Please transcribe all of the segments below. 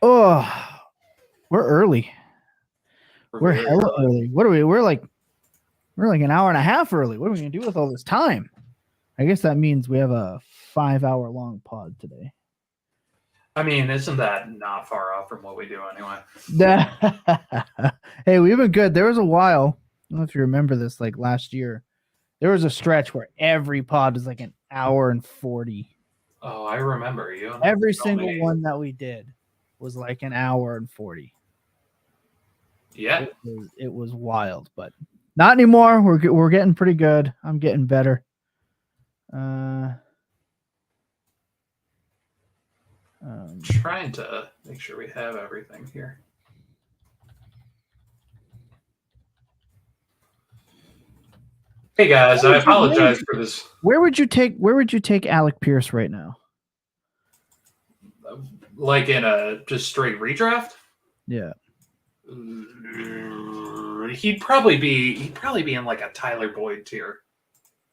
Oh, we're early. We're very hella early. What are we? We're like an hour and a half early. What are we gonna do with all this time? I guess that means we have a 5-hour long pod today. I mean, isn't that not far off from what we do anyway? Hey, we've been good. There was a while, I don't know if you remember this, like last year, there was a stretch where every pod was like an hour and 40. Oh, I remember you. Every single one that we did was like an hour and 40. Yeah. It was wild, but not anymore. We're getting pretty good. I'm getting better. Trying to make sure we have everything here. Hey guys, I apologize for this. Where would you take Alec Pierce right now? Like in a just straight redraft? Yeah. He'd probably be in like a Tyler Boyd tier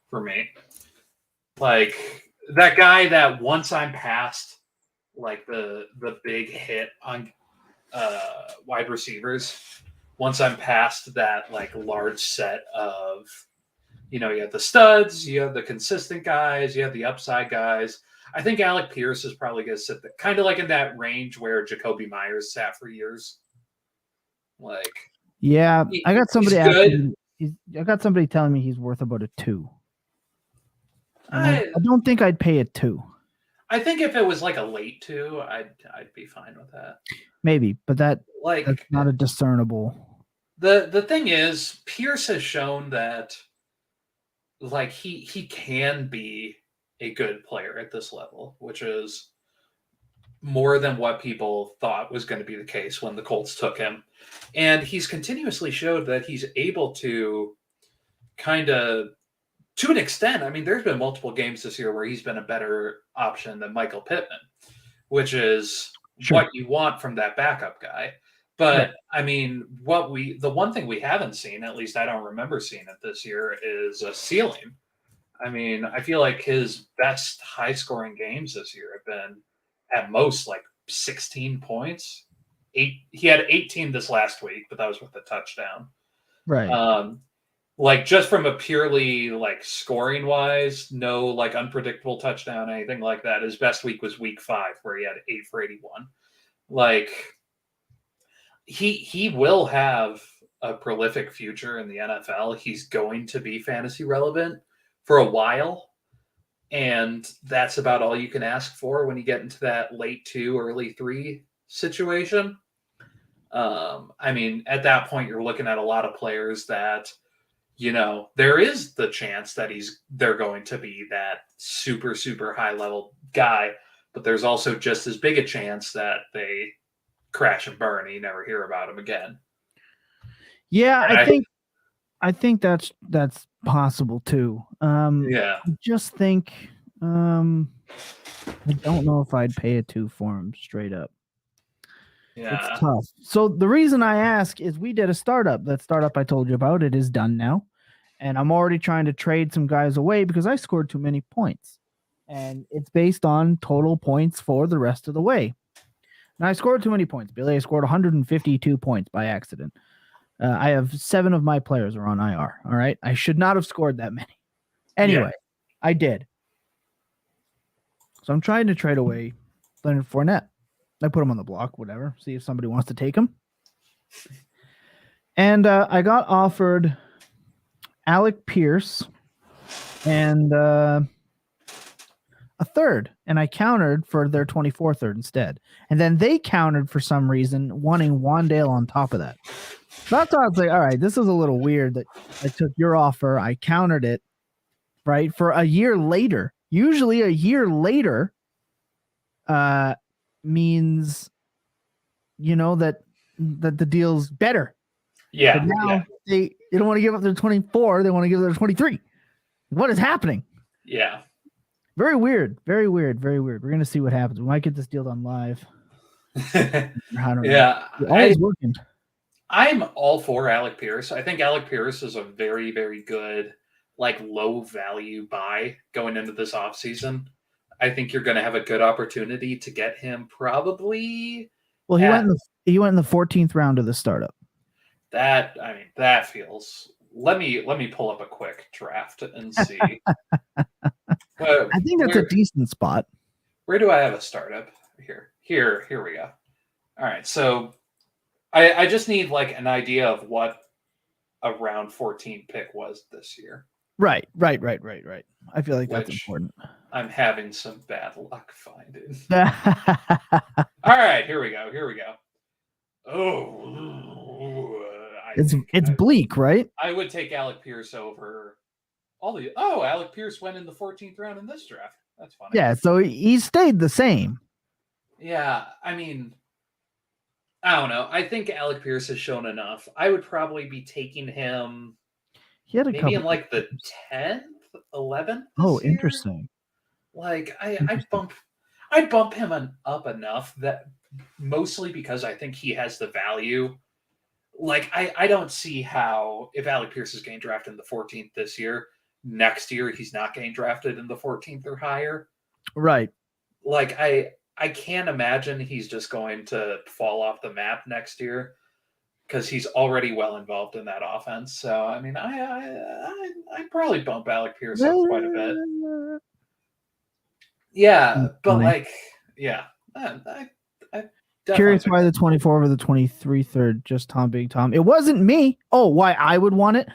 for me. Like that guy that once I'm past like the big hit on wide receivers, once I'm past that like large set of, you have the studs, you have the consistent guys, you have the upside guys. I think Alec Pierce is probably going to sit kind of like in that range where Jacoby Myers sat for years. Like, yeah, I got somebody I got somebody telling me he's worth about a 2. And I don't think I'd pay a 2. I think if it was like a late 2, I'd be fine with that. Maybe, but that's not a discernible. The thing is, Pierce has shown that like he can be a good player at this level, which is more than what people thought was going to be the case when the Colts took him. And he's continuously showed that he's able to kind of, to an extent, I mean, there's been multiple games this year where he's been a better option than Michael Pittman, which is what you want from that backup guy. But I mean, the one thing we haven't seen, at least I don't remember seeing it this year, is a ceiling. I mean, I feel like his best high scoring games this year have been at most like 16 points. He had 18 this last week, but that was with a touchdown. Right. Like just from a purely like scoring wise, no like unpredictable touchdown, anything like that. His best week was week 5 where he had 8 for 81. Like he will have a prolific future in the NFL. He's going to be fantasy relevant for a while. And that's about all you can ask for when you get into that late 2, early 3 situation. I mean, at that point, you're looking at a lot of players that, there is the chance that they're going to be that super, super high level guy, but there's also just as big a chance that they crash and burn and you never hear about him again. Yeah, I think that's possible too. Yeah. I just think I don't know if I'd pay a 2 for him straight up. Yeah. It's tough. So the reason I ask is we did a startup. That startup I told you about, it is done now. And I'm already trying to trade some guys away because I scored too many points. And it's based on total points for the rest of the way. Now I scored too many points, Billy. I scored 152 points by accident. I have 7 of my players are on IR. All right. I should not have scored that many. Anyway, I did. So I'm trying to trade away Leonard Fournette. I put him on the block, whatever. See if somebody wants to take him. And I got offered Alec Pierce and a 3rd. And I countered for their 24 third instead. And then they countered for some reason, wanting Wandale on top of that. That's why I was like, all right, this is a little weird that I took your offer. I countered it, right, for a year later. Usually a year later means, that the deal's better. Yeah. But now they don't want to give up their 24. They want to give their 23. What is happening? Yeah. Very weird. Very weird. Very weird. We're going to see what happens. We might get this deal done live. I don't know. Always working. I'm all for Alec Pierce. I think Alec Pierce is a very, very good, like low value buy going into this offseason. I think you're going to have a good opportunity to get him probably Well, he went in the 14th round of the startup. That feels. Let me pull up a quick draft and see. I think that's a decent spot. Where do I have a startup? Here we go. All right, so I just need like an idea of what a round 14 pick was this year. Right. I feel like that's important. I'm having some bad luck finding. All right, here we go. Oh, it's bleak, right? I would take Alec Pierce over all the. Oh, Alec Pierce went in the 14th round in this draft. That's funny. Yeah, so he stayed the same. Yeah, I mean, I don't know. I think Alec Pierce has shown enough. I would probably be taking him. He had maybe in like the 10th, 11th. Oh, interesting. Like I'd bump him up enough that mostly because I think he has the value. Like I don't see how if Alec Pierce is getting drafted in the 14th this year, next year he's not getting drafted in the 14th or higher. Right. Like I can't imagine he's just going to fall off the map next year because he's already well involved in that offense. So I mean, I'd probably bump Alec Pierce up quite a bit. Yeah, but like, yeah, I curious why the 24 over the 23 third, just Tom being Tom. It wasn't me. Oh, why I would want it?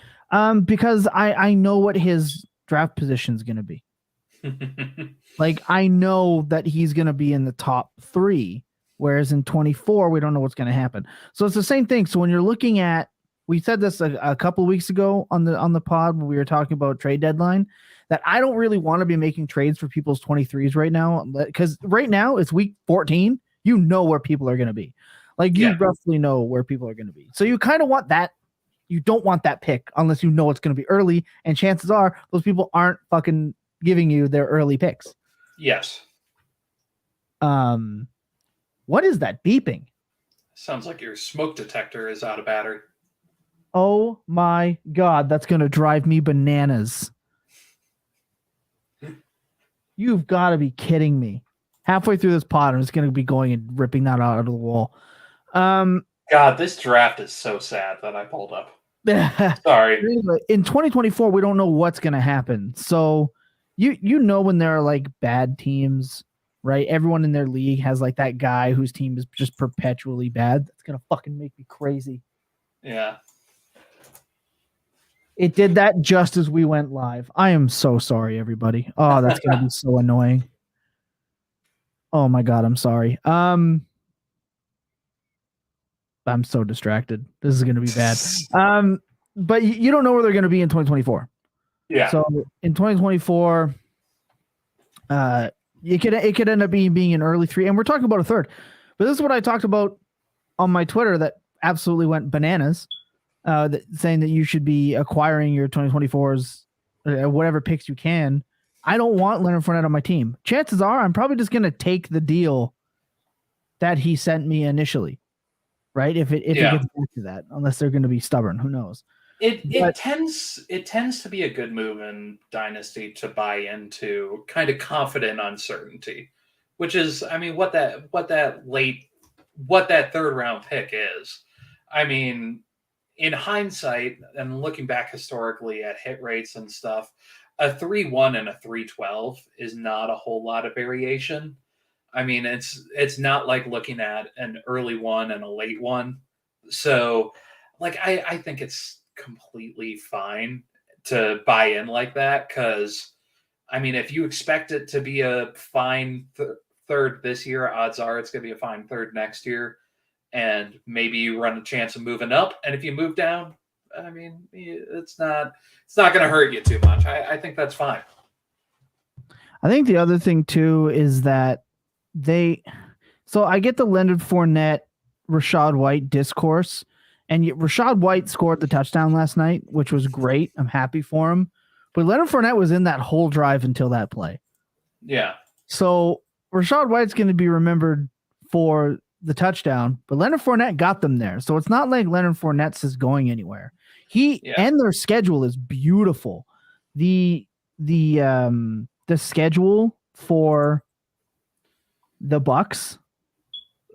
Because I know what his draft position is going to be. Like, I know that he's going to be in the top 3, whereas in 24, we don't know what's going to happen. So it's the same thing. So when you're looking at, we said this a couple of weeks ago on the pod when we were talking about trade deadline, that I don't really want to be making trades for people's 23s right now, because right now it's week 14. You know where people are going to be. Like, you roughly know where people are going to be. So you kind of want that. You don't want that pick unless you know it's going to be early, and chances are those people aren't fucking giving you their early picks. Yes. What is that beeping? Sounds like your smoke detector is out of battery. Oh my God, that's going to drive me bananas. You've got to be kidding me. Halfway through this pod, I'm just going to be going and ripping that out of the wall. God, this draft is so sad that I pulled up. Sorry. In 2024, we don't know what's going to happen. So you know when there are like bad teams, right? Everyone in their league has like that guy whose team is just perpetually bad. That's going to fucking make me crazy. Yeah. It did that just as we went live. I am so sorry, everybody. Oh, that's going to be so annoying. Oh my God, I'm sorry. I'm so distracted. This is going to be bad. But you don't know where they're going to be in 2024. Yeah. So in 2024, it could end up being an early 3, and we're talking about a 3rd. But this is what I talked about on my Twitter that absolutely went bananas, saying that you should be acquiring your 2024s, whatever picks you can. I don't want Leonard Fournette on my team. Chances are I'm probably just going to take the deal that he sent me initially, right? If it gets back to that, unless they're going to be stubborn, who knows? It tends to be a good move in Dynasty to buy into kind of confident uncertainty, which is, I mean, what that 3rd round pick is. I mean, in hindsight and looking back historically at hit rates and stuff, a 3-1 and a 3-12 is not a whole lot of variation. I mean, it's not like looking at an early 1 and a late 1. So, like, I think it's completely fine to buy in like that, because, I mean, if you expect it to be a fine 3rd this year, odds are it's going to be a fine 3rd next year, and maybe you run a chance of moving up. And if you move down, I mean, it's not going to hurt you too much. I think that's fine. I think the other thing too is that so I get the Leonard Fournette, Rachaad White discourse, and Rachaad White scored the touchdown last night, which was great. I'm happy for him. But Leonard Fournette was in that whole drive until that play. Yeah. So Rachaad White's going to be remembered for the touchdown, but Leonard Fournette got them there. So it's not like Leonard Fournette is going anywhere. And their schedule is beautiful. The schedule for the Bucks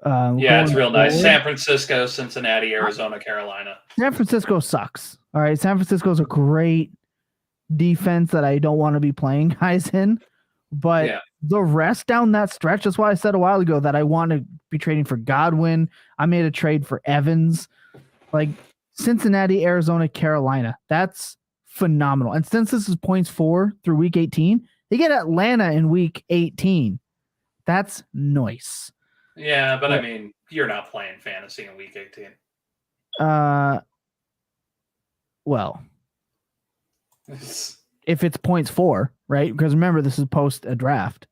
Yeah, it's real nice. forward. San Francisco, Cincinnati, Arizona, Carolina. San Francisco sucks. All right. San Francisco's a great defense that I don't want to be playing guys in. But the rest down that stretch, that's why I said a while ago that I want to be trading for Godwin. I made a trade for Evans. Like Cincinnati, Arizona, Carolina. That's phenomenal. And since this is points 4 through week 18, they get Atlanta in week 18. That's nice. Yeah, but I mean, you're not playing fantasy in week 18. Well, if it's points 4, right? Because remember, this is post a draft.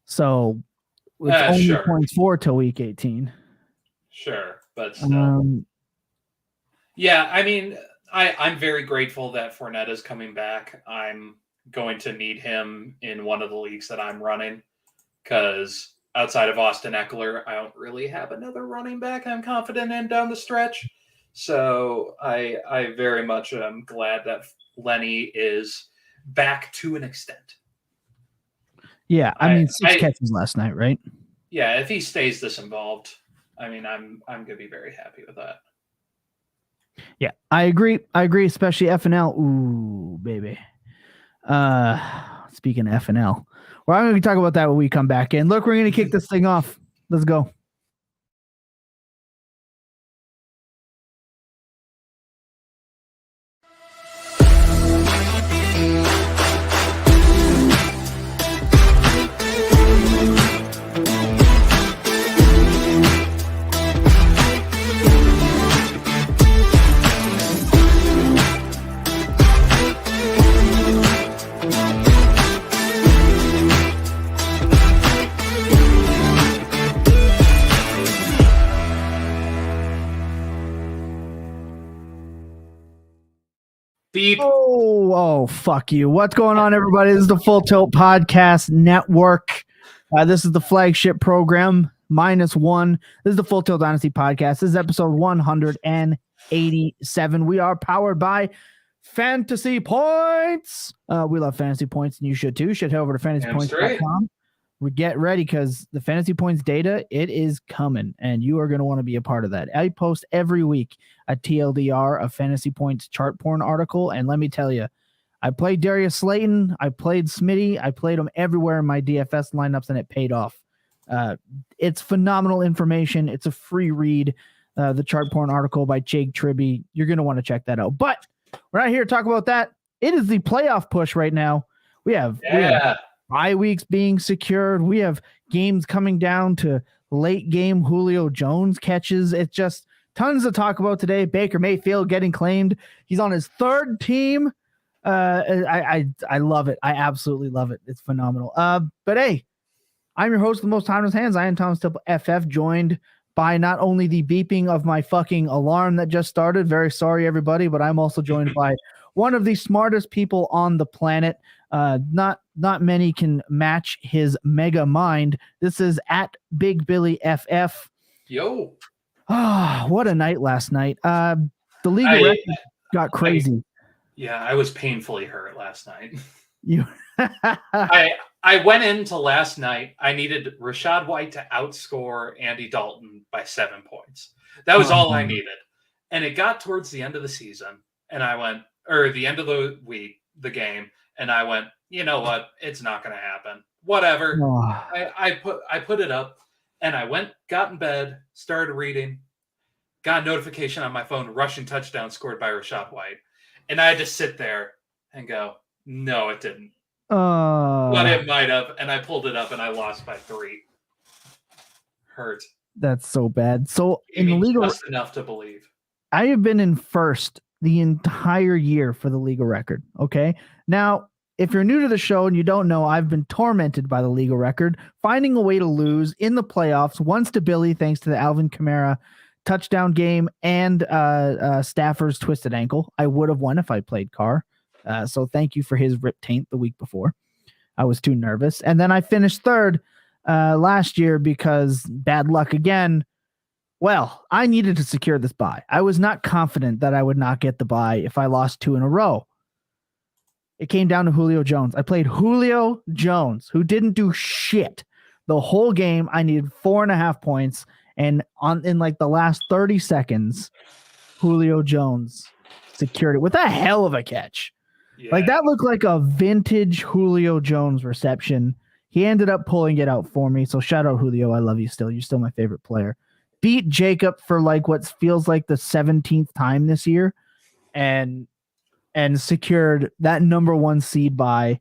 So it's only points 4 till week 18. Sure, but still. Yeah, I mean, I'm very grateful that Fournette is coming back. I'm going to need him in one of the leagues that I'm running because outside of Austin Eckler, I don't really have another running back I'm confident in down the stretch. So I very much am glad that Lenny is back to an extent. Yeah, I mean, 6 catches last night, right? Yeah, if he stays this involved, I mean, I'm going to be very happy with that. Yeah, I agree, especially FNL. Ooh, baby. Speaking of FNL, well, I'm going to talk about that when we come back in. Look, we're going to kick this thing off. Let's go. Beep. Oh, fuck you. What's going on, everybody? This is the Full Tilt Podcast Network. This is the flagship program, -1. This is the Full Tilt Dynasty Podcast. This is episode 187. We are powered by Fantasy Points. We love Fantasy Points, and you should too. You should head over to fantasypoints.com. We get ready because the Fantasy Points data, it is coming, and you are going to want to be a part of that. I post every week a TLDR, a Fantasy Points chart porn article, and let me tell you, I played Darius Slayton, I played Smitty, I played them everywhere in my DFS lineups, and it paid off. It's phenomenal information. It's a free read. The chart porn article by Jake Tribby. You're going to want to check that out. But we're not here to talk about that. It is the playoff push right now. We have bye weeks being secured. We have games coming down to late game Julio Jones catches. It's just tons to talk about today. Baker Mayfield getting claimed. He's on his 3rd team. I love it. I absolutely love it. It's phenomenal. But hey, I'm your host of the most timeless hands. I am ThomasTippleFF, joined by not only the beeping of my fucking alarm that just started. Very sorry, everybody, but I'm also joined by one of the smartest people on the planet. Not many can match his mega mind. This is at BigBillyFF. Yo. What a night last night. The league record got crazy. I was painfully hurt last night. You I went into last night. I needed Rachaad White to outscore Andy Dalton by 7 points. That was all I needed. And it got towards the end of the season, and I went, or the end of the week, the game, and I went, you know what? It's not going to happen. Whatever. I put it up, and I got in bed, started reading, got a notification on my phone, rushing touchdown scored by Rachaad White. And I had to sit there and go, no, it didn't. But it might have. And I pulled it up, and I lost by 3. Hurt. That's so bad. So in the league, just enough to believe. I have been in first the entire year for the legal record. Okay. Now, if you're new to the show and you don't know, I've been tormented by the legal record, finding a way to lose in the playoffs, once to Billy, thanks to the Alvin Kamara touchdown game and Stafford's twisted ankle. I would have won if I played Carr. So thank you for his rip taint the week before. I was too nervous. And then I finished 3rd last year because bad luck again. Well, I needed to secure this bye. I was not confident that I would not get the bye if I lost 2 in a row. It came down to Julio Jones. I played Julio Jones, who didn't do shit. The whole game, I needed 4.5 points, and in like the last 30 seconds, Julio Jones secured it with a hell of a catch. Yeah. Like that looked like a vintage Julio Jones reception. He ended up pulling it out for me. So shout out Julio. I love you still. You're still my favorite player. Beat Jacob for like what feels like the 17th time this year, and secured that number 1 seed by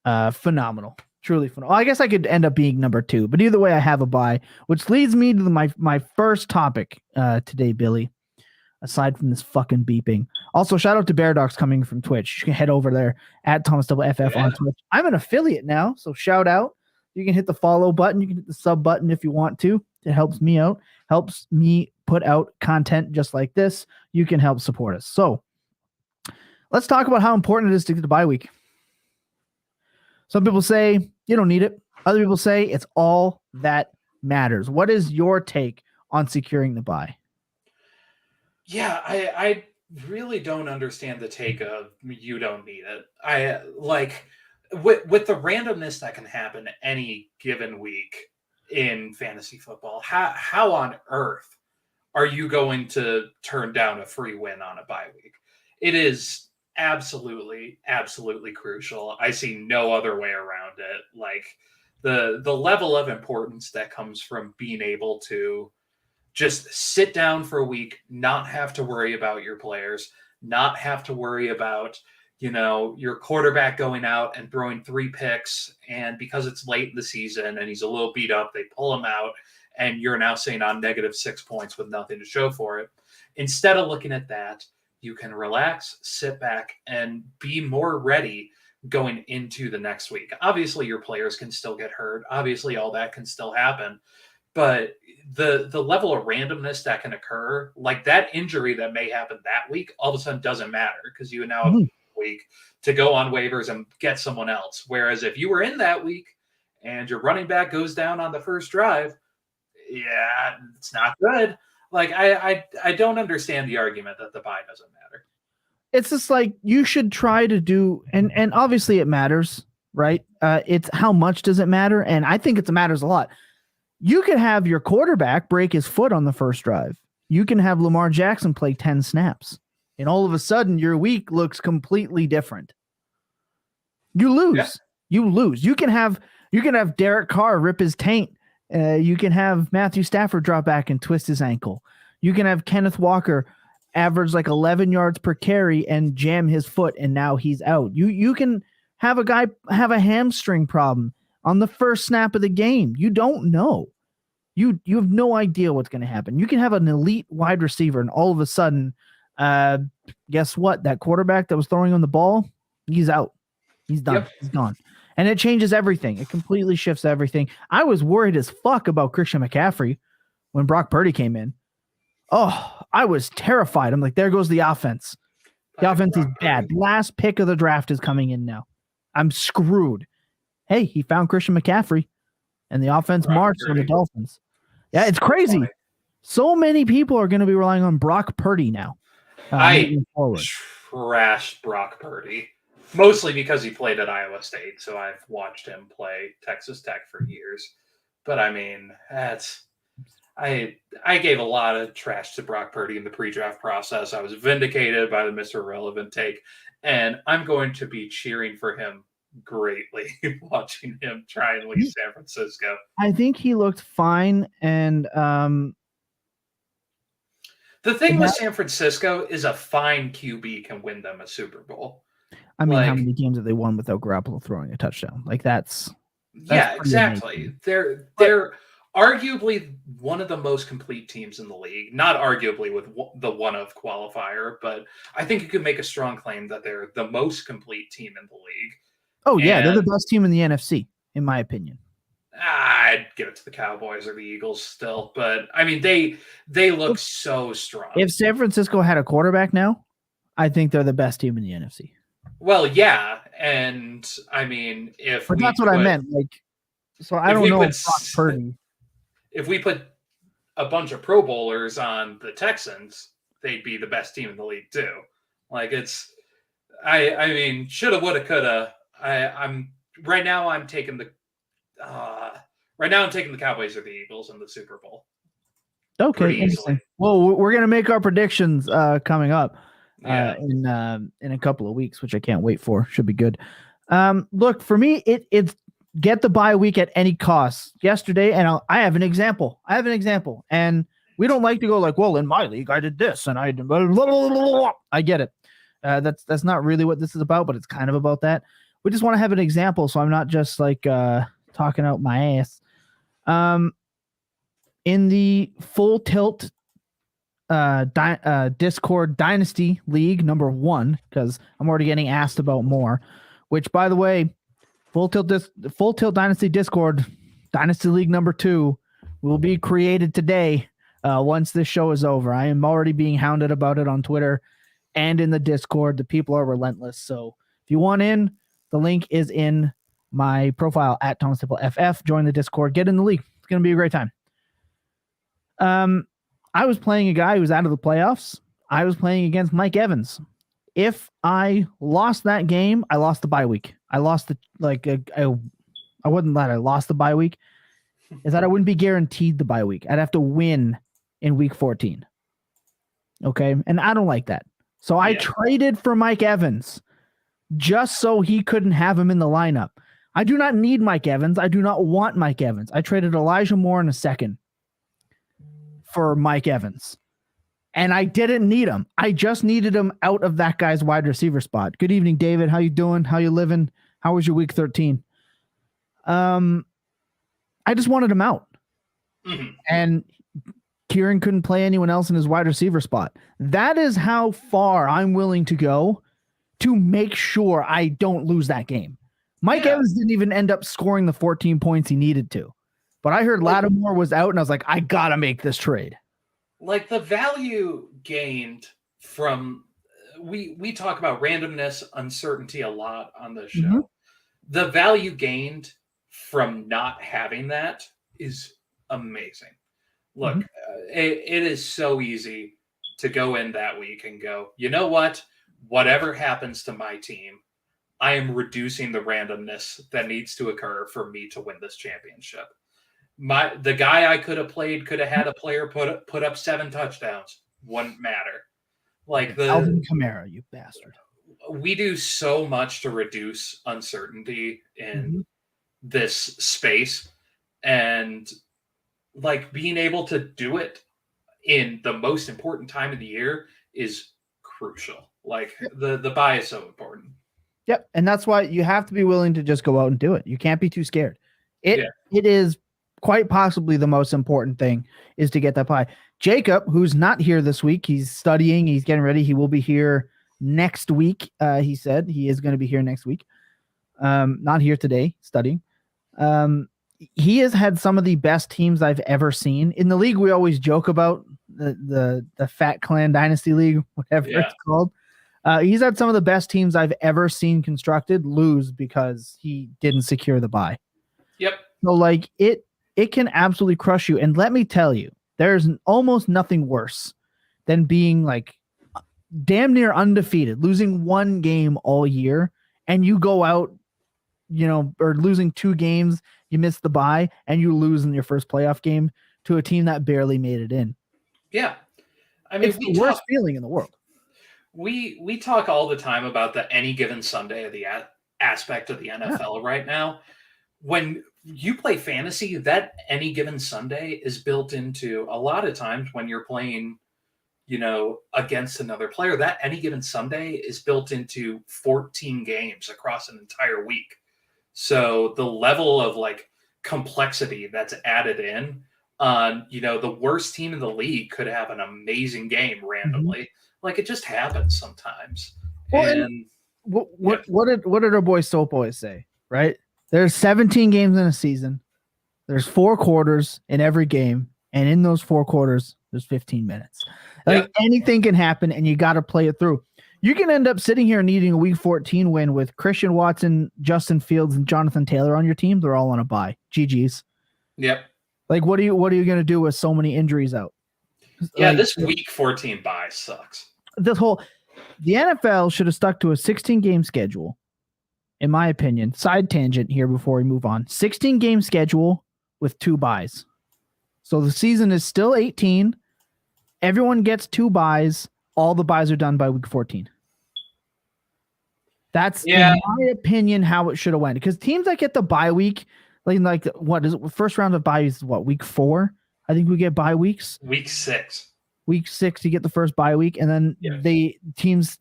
phenomenal. Truly phenomenal. I guess I could end up being number 2, but either way, I have a bye, which leads me to my first topic today, Billy. Aside from this fucking beeping. Also, shout out to Bear Dogs coming from Twitch. You can head over there at ThomasTippleFF on Twitch. I'm an affiliate now, so shout out. You can hit the follow button. You can hit the sub button if you want to. It helps me out. Helps me put out content just like this. You can help support us. So let's talk about how important it is to get the bye week. Some people say you don't need it. Other people say it's all that matters. What is your take on securing the bye? Yeah, I really don't understand the take of you don't need it. I like with the randomness that can happen any given week in fantasy football. How on earth are you going to turn down a free win on a bye week? It is absolutely crucial. I see no other way around it. Like the level of importance that comes from being able to just sit down for a week, not have to worry about your players, not have to worry about, your quarterback going out and throwing 3 picks. And because it's late in the season and he's a little beat up, they pull him out and you're now saying on -6 points with nothing to show for it. Instead of looking at that, you can relax, sit back, and be more ready going into the next week. Obviously, your players can still get hurt. Obviously, all that can still happen. But the level of randomness that can occur, like that injury that may happen that week, all of a sudden doesn't matter because you now have a week to go on waivers and get someone else. Whereas if you were in that week and your running back goes down on the first drive, yeah, it's not good. Like I don't understand the argument that the bye doesn't matter. It's just like you should try to do, and obviously it matters, right? It's how much does it matter? And I think it matters a lot. You can have your quarterback break his foot on the first drive. You can have Lamar Jackson play 10 snaps. And all of a sudden, your week looks completely different. You lose. Yeah. You lose. You can have Derek Carr rip his taint. You can have Matthew Stafford drop back and twist his ankle. You can have Kenneth Walker average like 11 yards per carry and jam his foot, and now he's out. You can have a guy have a hamstring problem on the first snap of the game. You don't know. You have no idea what's going to happen. You can have an elite wide receiver, and all of a sudden, guess what? That quarterback that was throwing on the ball, he's out. He's done. Yep. He's gone. And it changes everything. It completely shifts everything. I was worried as fuck about Christian McCaffrey when Brock Purdy came in. Oh, I was terrified. I'm like, there goes the offense. The offense is bad. Last pick of the draft is coming in now. I'm screwed. Hey, he found Christian McCaffrey, and the offense marched on the Dolphins. Yeah, it's crazy. Funny. So many people are going to be relying on Brock Purdy now. I trashed Brock Purdy, mostly because he played at Iowa State, so I've watched him play Texas Tech for years. But I mean, I gave a lot of trash to Brock Purdy in the pre-draft process. I was vindicated by the Mr. Relevant take, and I'm going to be cheering for him greatly watching him try and leave San Francisco. I think he looked fine, and the thing with San Francisco is a fine QB can win them a Super Bowl. I mean, how many games have they won without Garoppolo throwing a touchdown? Like that's yeah, exactly. Amazing. They're arguably one of the most complete teams in the league. Not arguably with the one of qualifier, but I think you could make a strong claim that they're the most complete team in the league. Oh yeah, they're the best team in the NFC, in my opinion. I'd give it to the Cowboys or the Eagles still, but I mean they look so strong. If San Francisco had a quarterback now, I think they're the best team in the NFC. Well, yeah, and I mean but that's what I meant. Like, so I don't know if Brock Purdy. If we put a bunch of Pro Bowlers on the Texans, they'd be the best team in the league too. Like it's, I mean, shoulda, woulda, coulda. I'm right now. I'm taking the Right now, I'm taking the Cowboys or the Eagles in the Super Bowl. Okay, Pretty interesting. easily. Well, we're gonna make our predictions coming up Yeah. in a couple of weeks, which I can't wait for. Should be good. Look, for me, it's get the bye week at any cost. Yesterday, and I have an example. And we don't like to go like, well, in my league, I did this, and I did blah, blah, blah, blah, blah. I get it. That's not really what this is about, but it's kind of about that. We just want to have an example, so I'm not just like talking out my ass. In the Full Tilt Discord Dynasty League number 1, because I'm already getting asked about more, which, by the way, Full Tilt Dynasty Discord Dynasty League number 2 will be created today once this show is over. I am already being hounded about it on Twitter and in the Discord. The people are relentless. So if you want in, the link is in my profile at ThomasTippleFF. Join the Discord. Get in the league. It's going to be a great time. I was playing a guy who was out of the playoffs. I was playing against Mike Evans. If I lost that game, I lost the bye week. I lost I wouldn't let I lost the bye week. Is that I wouldn't be guaranteed the bye week. I'd have to win in week 14. Okay. And I don't like that. So I traded for Mike Evans just so he couldn't have him in the lineup. I do not need Mike Evans. I do not want Mike Evans. I traded Elijah Moore in a second for Mike Evans. And I didn't need him. I just needed him out of that guy's wide receiver spot. Good evening, David. How you doing? How you living? How was your week 13? I just wanted him out. Mm-hmm. And Kieran couldn't play anyone else in his wide receiver spot. That is how far I'm willing to go to make sure I don't lose that game. Mike Evans didn't even end up scoring the 14 points he needed to. But I heard Lattimore was out, and I was like, I got to make this trade. Like the value gained from, we talk about randomness, uncertainty a lot on this show. Mm-hmm. The value gained from not having that is amazing. Look, it is so easy to go in that week and go, you know what? Whatever happens to my team, I am reducing the randomness that needs to occur for me to win this championship. The guy I could have played could have had a player put up 7 touchdowns. Wouldn't matter. Like Alvin Kamara, you bastard. We do so much to reduce uncertainty in this space, and like being able to do it in the most important time of the year is crucial. Like the bye is so important. Yep. And that's why you have to be willing to just go out and do it. You can't be too scared. It is quite possibly the most important thing is to get that bye. Jacob, who's not here this week, he's studying, he's getting ready. He will be here next week. He said he is going to be here next week. Not here today, studying. He has had some of the best teams I've ever seen. In the league, we always joke about the Fat Clan Dynasty League, whatever it's called. He's had some of the best teams I've ever seen constructed lose because he didn't secure the bye. Yep. So like it can absolutely crush you. And let me tell you, there's almost nothing worse than being like damn near undefeated, losing 1 game all year, and you go out, or losing 2 games, you miss the bye, and you lose in your first playoff game to a team that barely made it in. Yeah. I mean, it's the worst feeling in the world. We talk all the time about the any given Sunday of the aspect of the NFL right now. When you play fantasy, that any given Sunday is built into a lot of times when you're playing, against another player, that any given Sunday is built into 14 games across an entire week. So the level of like complexity that's added in on, the worst team in the league could have an amazing game randomly. Mm-hmm. Like it just happens sometimes. Well, and what did our boy Soap always say, right? There's 17 games in a season. There's 4 quarters in every game. And in those 4 quarters, there's 15 minutes. Like anything can happen, and you got to play it through. You can end up sitting here needing a week 14 win with Christian Watson, Justin Fields, and Jonathan Taylor on your team. They're all on a bye. GG's. Yep. Like, what are you going to do with so many injuries out? Yeah, this week 14 bye sucks. The NFL should have stuck to a 16-game schedule. In my opinion, side tangent here before we move on. 16-game schedule with 2 buys. So the season is still 18. Everyone gets 2 buys. All the buys are done by week 14. That's, in my opinion, how it should have went. Because teams that get the bye week, like what is it? First round of buys is what, week 4? I think we get bye weeks. Week 6. Week 6, you get the first bye week, and then the teams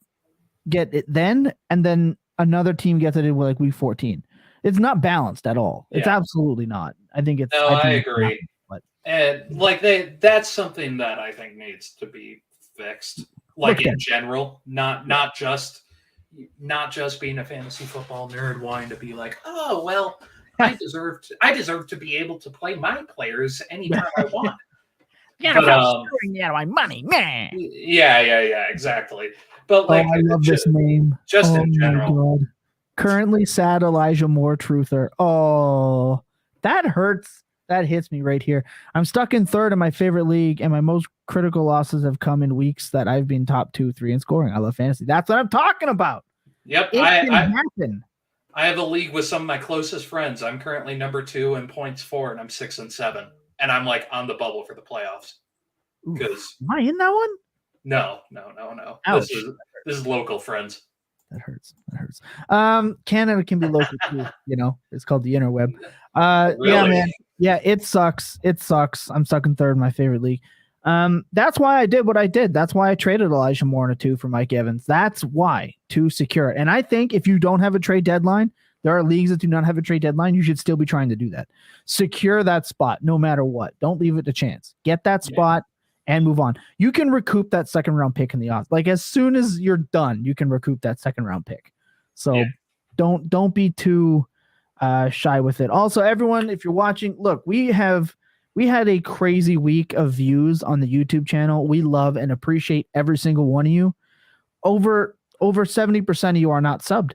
get it then, and then another team gets it in like week 14. It's not balanced at all. It's absolutely not. I think it's. No, I agree. And like that's something that I think needs to be fixed. Like in general, not just being a fantasy football nerd wanting to be like, oh well, I deserve to be able to play my players anytime I want. Yeah, but screwing out of my money, man. Yeah, exactly. But like, I love this name. Just in general. God. Currently sad Elijah Moore truther. Oh, that hurts. That hits me right here. I'm stuck in 3rd in my favorite league, and my most critical losses have come in weeks that I've been top 2, 3 in scoring. I love fantasy. That's what I'm talking about. Yep, it can happen. I have a league with some of my closest friends. I'm currently number 2 in points for, and I'm 6 and 7, and I'm like on the bubble for the playoffs. Because am I in that one? No. Ouch. This is local friends. That hurts. Canada can be local too. It's called the interweb. Really? Yeah, man. Yeah, it sucks. I'm stuck in 3rd in my favorite league. That's why I did what I did. That's why I traded Elijah Moore in a 2 for Mike Evans. That's why, to secure it. And I think if you don't have a trade deadline, there are leagues that do not have a trade deadline. You should still be trying to do that. Secure that spot no matter what. Don't leave it to chance. Get that spot and move on. You can recoup that 2nd round pick in the off. Like as soon as you're done, you can recoup that 2nd round pick. So don't be too shy with it. Also, everyone, if you're watching, look, we had a crazy week of views on the YouTube channel. We love and appreciate every single one of you. Over 70% of you are not subbed.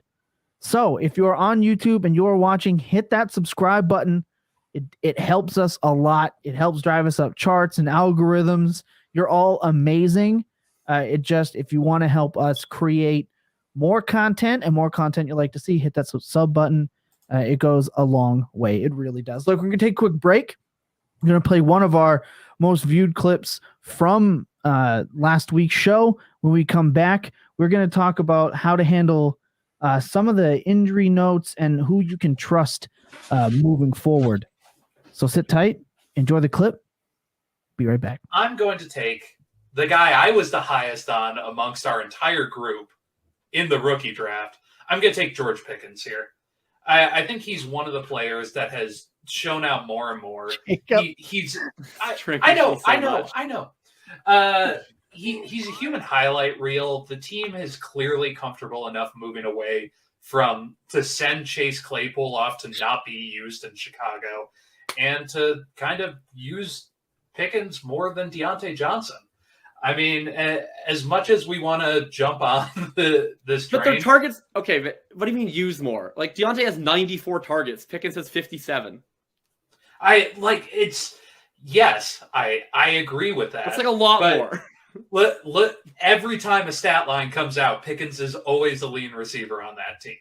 So if you're on YouTube and you're watching, hit that subscribe button. It helps us a lot. It helps drive us up charts and algorithms. You're all amazing. If you want to help us create more content and more content you like to see, hit that sub button. It goes a long way. It really does. Look, we're going to take a quick break. I'm going to play one of our most viewed clips from last week's show. When we come back, we're going to talk about how to handle some of the injury notes and who you can trust moving forward. So sit tight, enjoy the clip. Be right back. I'm going to take the guy I was the highest on amongst our entire group in the rookie draft. I'm going to take George Pickens here. I think he's one of the players that has shown out more and more. He's I know. He's a human highlight reel. The team is clearly comfortable enough moving away to send Chase Claypool off to not be used in Chicago and to kind of use Pickens more than Deontay Johnson. I mean, as much as we want to jump on this train. But their targets, okay, but what do you mean use more? Like Deontay has 94 targets. Pickens has 57. I agree with that. It's like a lot more. Look, every time a stat line comes out, Pickens is always the lean receiver on that team.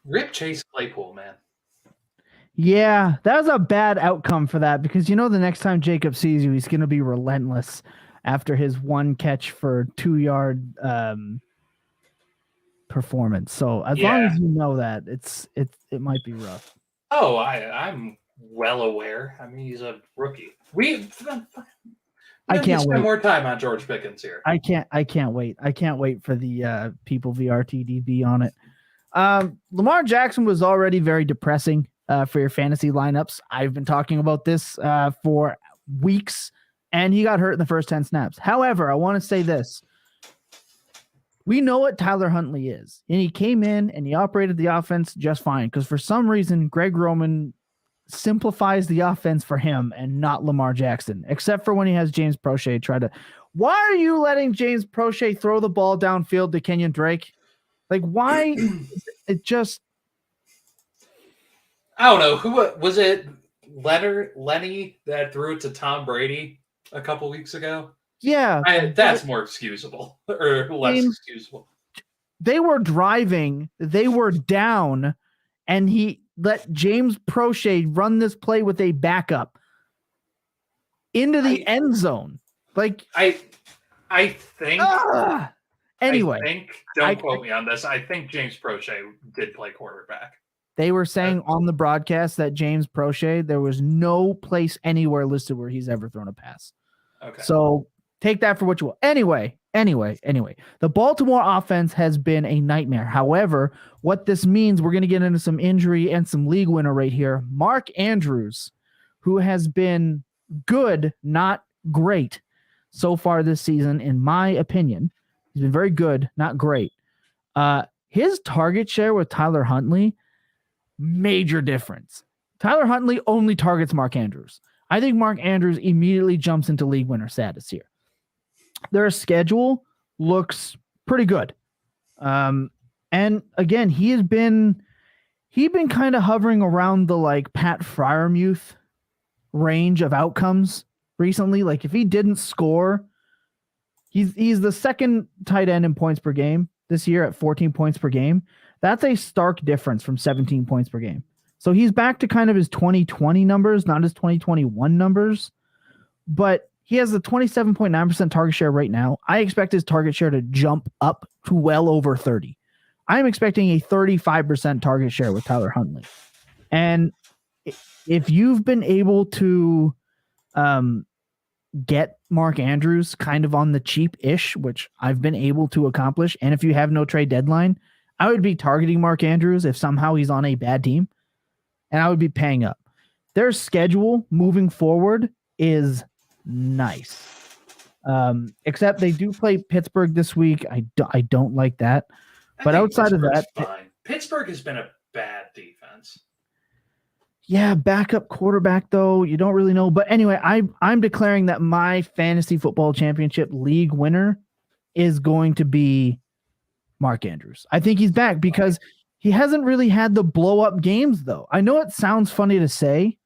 Rip Chase Claypool, man. Yeah, that was a bad outcome for that because the next time Jacob sees you, he's going to be relentless after his 1 catch for 2-yard performance. So as long as you know that, it might be rough. Oh, I'm well aware. I mean, he's a rookie. I can't wait. Spend more time on George Pickens here. I can't wait. I can't wait for the people VRTDB on it. Lamar Jackson was already very depressing for your fantasy lineups. I've been talking about this for weeks, and he got hurt in the first 10 snaps. However, I want to say this. We know what Tyler Huntley is, and he came in and he operated the offense just fine because for some reason, Greg Roman simplifies the offense for him and not Lamar Jackson, except for when he has James Prochet try to. Why are you letting James Prochet throw the ball downfield to Kenyon Drake? Like, why? It just. I don't know. Who was it? Lenny that threw it to Tom Brady a couple weeks ago? Yeah. That's more excusable or less excusable. They were driving, they were down, and he let James Prochet run this play with a backup into the end zone. Like I think. Anyway, Don't quote me on this. I think James Prochet did play quarterback. They were saying on the broadcast that James Prochet, there was no place anywhere listed where he's ever thrown a pass. Okay. So take that for what you will. Anyway. The Baltimore offense has been a nightmare. However, what this means, we're going to get into some injury and some league winner right here. Mark Andrews, who has been good, not great so far this season, in my opinion. He's been very good, not great. His target share with Tyler Huntley, major difference. Tyler Huntley only targets Mark Andrews. I think Mark Andrews immediately jumps into league winner status here. Their schedule looks pretty good. And again, he's been kind of hovering around the like Pat Freiermuth range of outcomes recently. Like if he didn't score, he's the second tight end in points per game this year at 14 points per game. That's a stark difference from 17 points per game. So he's back to kind of his 2020 numbers, not his 2021 numbers, but he has a 27.9% target share right now. I expect his target share to jump up to well over 30. I'm expecting a 35% target share with Tyler Huntley. And if you've been able to get Mark Andrews kind of on the cheap-ish, which I've been able to accomplish, and if you have no trade deadline, I would be targeting Mark Andrews if somehow he's on a bad team, and I would be paying up. Their schedule moving forward is nice. Except they do play Pittsburgh this week. I don't like that. But outside of that, fine. Pittsburgh has been a bad defense. Yeah, backup quarterback, though, you don't really know. But anyway, I'm declaring that my fantasy football championship league winner is going to be Mark Andrews. I think he's back because he hasn't really had the blow-up games, though. I know it sounds funny to say.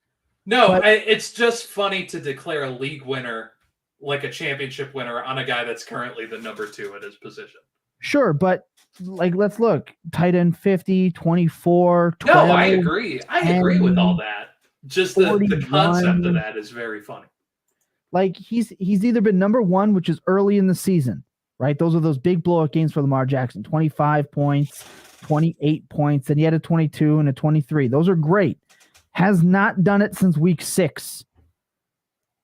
No, it's just funny to declare a league winner, like a championship winner, on a guy that's currently the number 2 at his position. Sure, but like let's look. Tight end 50, 24, 12. No, I agree. I agree with all that. Just the concept of that is very funny. Like he's either been number 1, which is early in the season, right? Those are those big blowout games for Lamar Jackson. 25 points, 28 points, and he had a 22 and a 23. Those are great. Has not done it since week 6.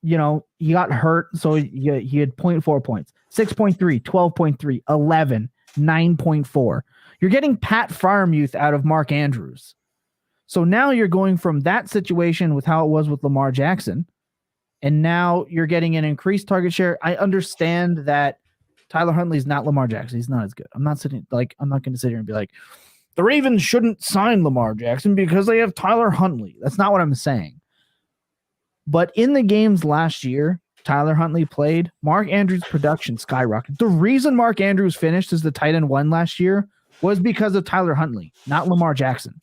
You know, he got hurt, so he had 0.4 points. 6.3, 12.3, 11, 9.4. You're getting Pat Freiermuth out of Mark Andrews. So now you're going from that situation with how it was with Lamar Jackson, and now you're getting an increased target share. I understand that Tyler Huntley is not Lamar Jackson. He's not as good. I'm not going to sit here and be like, the Ravens shouldn't sign Lamar Jackson because they have Tyler Huntley. That's not what I'm saying. But in the games last year, Tyler Huntley played, Mark Andrews' production skyrocketed. The reason Mark Andrews finished as the tight end 1 last year was because of Tyler Huntley, not Lamar Jackson.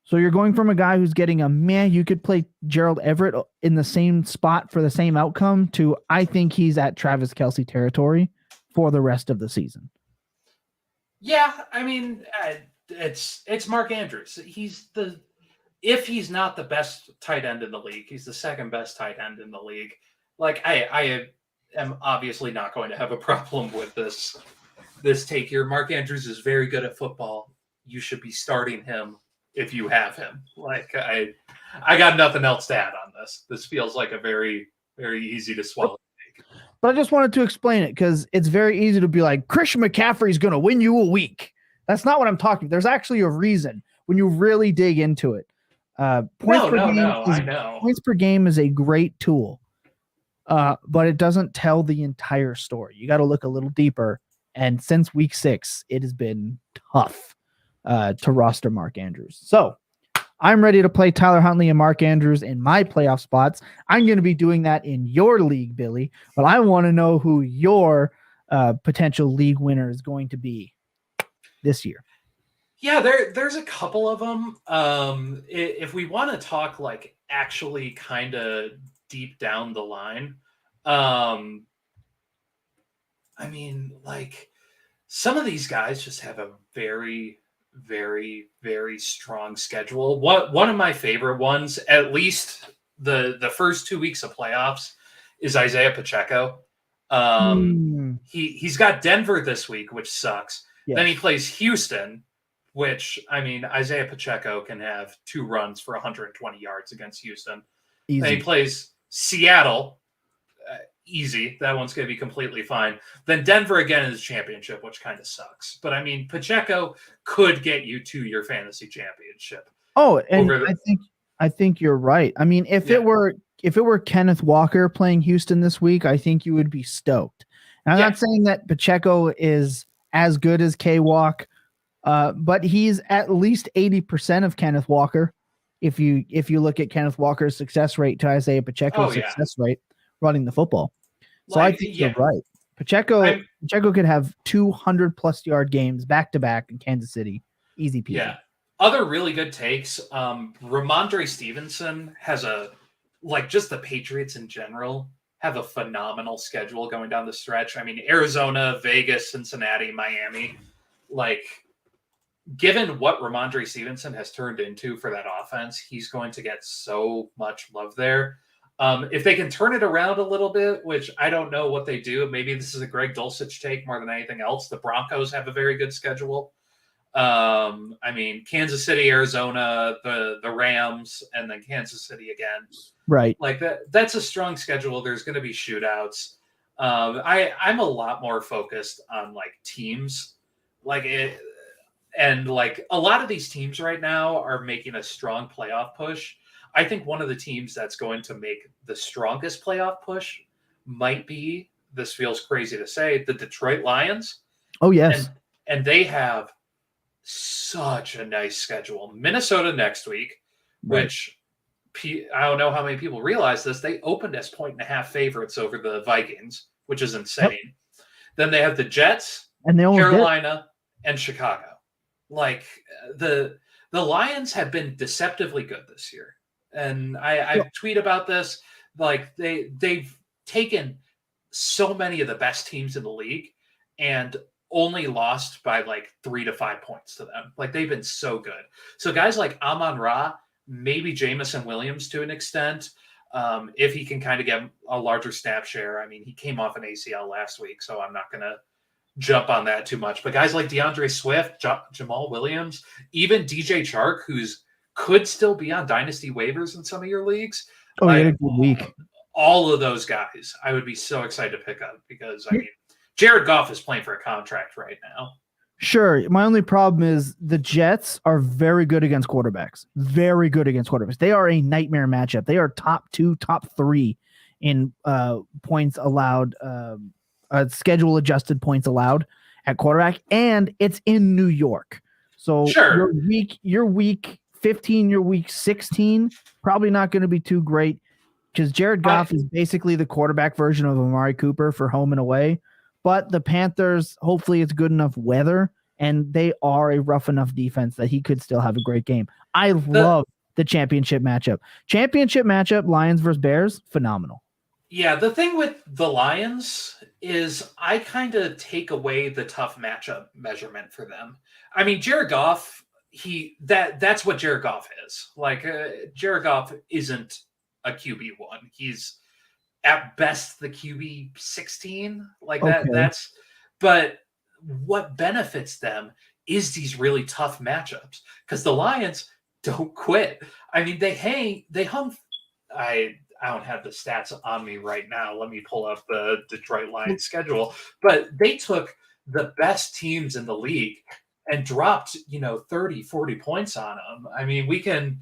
So you're going from a guy who's getting you could play Gerald Everett in the same spot for the same outcome to I think he's at Travis Kelce territory for the rest of the season. Yeah, I mean, it's Mark Andrews. If he's not the best tight end in the league, he's the second best tight end in the league. Like I am obviously not going to have a problem with this take here. Mark Andrews is very good at football. You should be starting him if you have him. Like I got nothing else to add on this. This feels like a very, very easy to swallow take. But I just wanted to explain it because it's very easy to be like, Christian McCaffrey's going to win you a week. That's not what I'm talking about. There's actually a reason when you really dig into it. Points per game is a great tool, but it doesn't tell the entire story. You got to look a little deeper. And since week 6, it has been tough to roster Mark Andrews. So I'm ready to play Tyler Huntley and Mark Andrews in my playoff spots. I'm going to be doing that in your league, Billy, but I want to know who your potential league winner is going to be this year. Yeah, there's a couple of them. If we want to talk like actually kind of deep down the line, I mean, like some of these guys just have a very, very, very strong schedule. One of my favorite ones, at least the first 2 weeks of playoffs, is Isaiah Pacheco. He's got Denver this week, which sucks. Yes. Then he plays Houston, which, I mean, Isaiah Pacheco can have 2 runs for 120 yards against Houston. Easy. Then he plays Seattle. Easy. That one's going to be completely fine. Then Denver again in his championship, which kind of sucks. But I mean, Pacheco could get you to your fantasy championship. Oh, and I think you're right. I mean, if it were Kenneth Walker playing Houston this week, I think you would be stoked. And I'm not saying that Pacheco is as good as K-Walk, but he's at least 80% of Kenneth Walker. If you look at Kenneth Walker's success rate to Isaiah Pacheco's success rate running the football. So I think you're right. Pacheco could have 200+ yard games back to back in Kansas City. Easy peasy. Yeah. Other really good takes. Ramondre Stevenson has just the Patriots in general have a phenomenal schedule going down the stretch. I mean, Arizona, Vegas, Cincinnati, Miami. Like, given what Ramondre Stevenson has turned into for that offense, he's going to get so much love there. If they can turn it around a little bit, which I don't know what they do, maybe this is a Greg Dulcich take more than anything else. The Broncos have a very good schedule. I mean, Kansas City, Arizona, the Rams, and then Kansas City again. Right. Like that's a strong schedule. There's going to be shootouts. I'm a lot more focused on like teams, and like a lot of these teams right now are making a strong playoff push. I think one of the teams that's going to make the strongest playoff push might be, this feels crazy to say, the Detroit Lions. Oh, yes. And they have such a nice schedule. Minnesota next week, which I don't know how many people realize this. They opened as 1.5 favorites over the Vikings, which is insane. Yep. Then they have the Jets, and Carolina, and Chicago. Like the Lions have been deceptively good this year. And I tweet about this. Like they've taken so many of the best teams in the league and only lost by like 3 to 5 points to them. Like they've been so good. So guys like Amon-Ra, maybe Jameson Williams to an extent, if he can kind of get a larger snap share. I mean, he came off an ACL last week, so I'm not going to jump on that too much. But guys like DeAndre Swift, Jamal Williams, even DJ Chark, who's could still be on dynasty waivers in some of your leagues. Oh, he had a good week. All of those guys, I would be so excited to pick up because, I mean, Jared Goff is playing for a contract right now. Sure. My only problem is the Jets are very good against quarterbacks. Very good against quarterbacks. They are a nightmare matchup. They are top 2, top 3 in points allowed, schedule adjusted points allowed at quarterback, and it's in New York. So your week 15, your week 16, probably not going to be too great because Jared Goff is basically the quarterback version of Amari Cooper for home and away. But the Panthers, hopefully it's good enough weather, and they are a rough enough defense that he could still have a great game. I love the championship matchup. Championship matchup, Lions versus Bears, phenomenal. Yeah, the thing with the Lions is I kind of take away the tough matchup measurement for them. I mean, Jared Goff, that's what Jared Goff is. Like, Jared Goff isn't a QB1. He's at best the QB 16, like that. Okay. But what benefits them is these really tough matchups because the Lions don't quit. I mean, they hung. I don't have the stats on me right now. Let me pull up the Detroit Lions schedule. But they took the best teams in the league and dropped, 30, 40 points on them. I mean, we can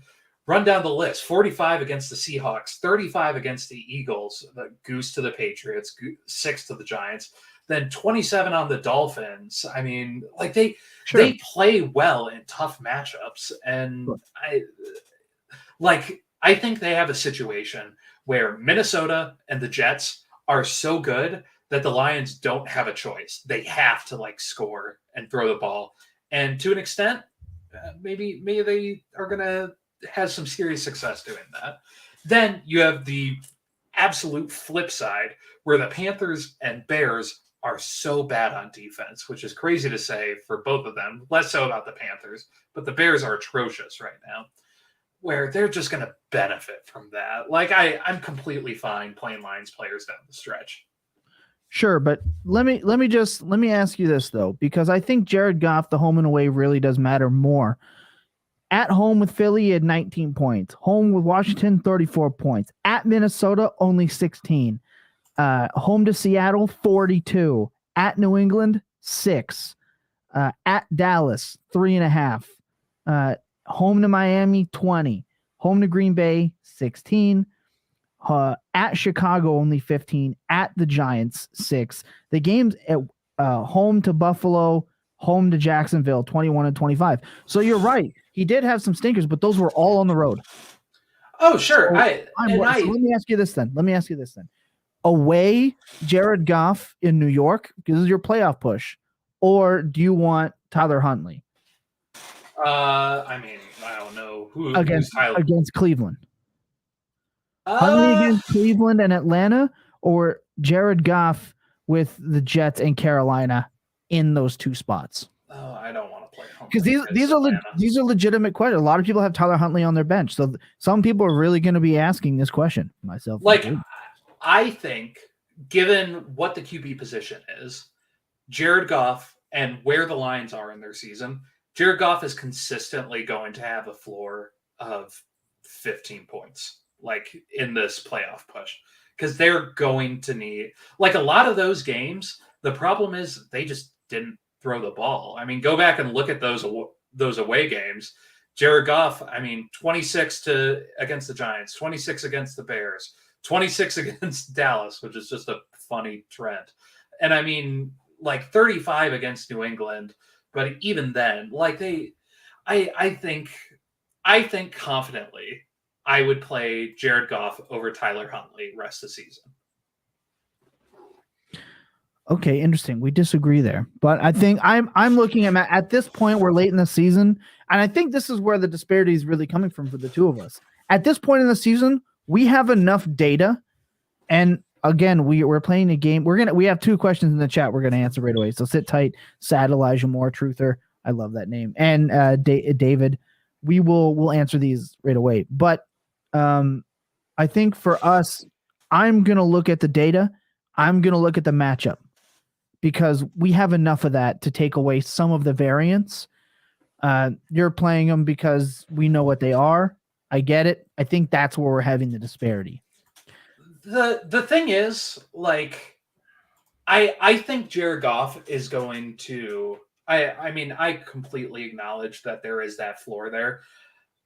run down the list. 45 against the Seahawks, 35 against the Eagles, the goose to the Patriots, 6 to the Giants, then 27 on the Dolphins. I mean, like they play well in tough matchups. And I think they have a situation where Minnesota and the Jets are so good that the Lions don't have a choice. They have to score and throw the ball. And to an extent, maybe they are going to have some serious success doing that. Then you have the absolute flip side where the Panthers and Bears are so bad on defense, which is crazy to say for both of them, less so about the Panthers, but the Bears are atrocious right now, where they're just going to benefit from that. Like I'm completely fine playing Lions players down the stretch. Sure, but let me ask you this though, because I think Jared Goff, the home and away, really does matter more. At home with Philly, he had 19 points. Home with Washington, 34 points. At Minnesota, only 16. Home to Seattle, 42. At New England, 6. At Dallas, 3.5. Home to Miami, 20. Home to Green Bay, 16. At Chicago, only 15. At the Giants, 6. The games at home to Buffalo, home to Jacksonville, 21 and 25. So you're right. He did have some stinkers, but those were all on the road. Oh, sure. So let me ask you this then. Away, Jared Goff in New York, because this is your playoff push, or do you want Tyler Huntley? I mean, I don't know who's against Cleveland. Huntley against Cleveland and Atlanta, or Jared Goff with the Jets and Carolina in those two spots? Oh, I don't want to play because these are legitimate questions. A lot of people have Tyler Huntley on their bench, so some people are really going to be asking this question. Myself, like. I think, given what the QB position is, Jared Goff and where the Lions are in their season, Jared Goff is consistently going to have a floor of 15 points, like in this playoff push, because they're going to need, like a lot of those games, the problem is they just didn't throw the ball. I mean, go back and look at those away games. Jared Goff, I mean, 26 against the Giants, 26 against the Bears, 26 against Dallas, which is just a funny trend. And I mean, like 35 against New England. But even then, like I think confidently I would play Jared Goff over Tyler Huntley rest of the season. Okay, interesting. We disagree there. But I think I'm looking at this point, we're late in the season. And I think this is where the disparity is really coming from for the two of us. At this point in the season, we have enough data, and again, we're playing a game. We have two questions in the chat we're gonna answer right away. So sit tight, Sad Elijah Moore, Truther. I love that name, and David. We'll answer these right away. But I think for us, I'm gonna look at the data. I'm gonna look at the matchup because we have enough of that to take away some of the variance. You're playing them because we know what they are. I get it. I think that's where we're having the disparity. The thing is, like, I think Jared Goff is going to. I mean, I completely acknowledge that there is that floor there.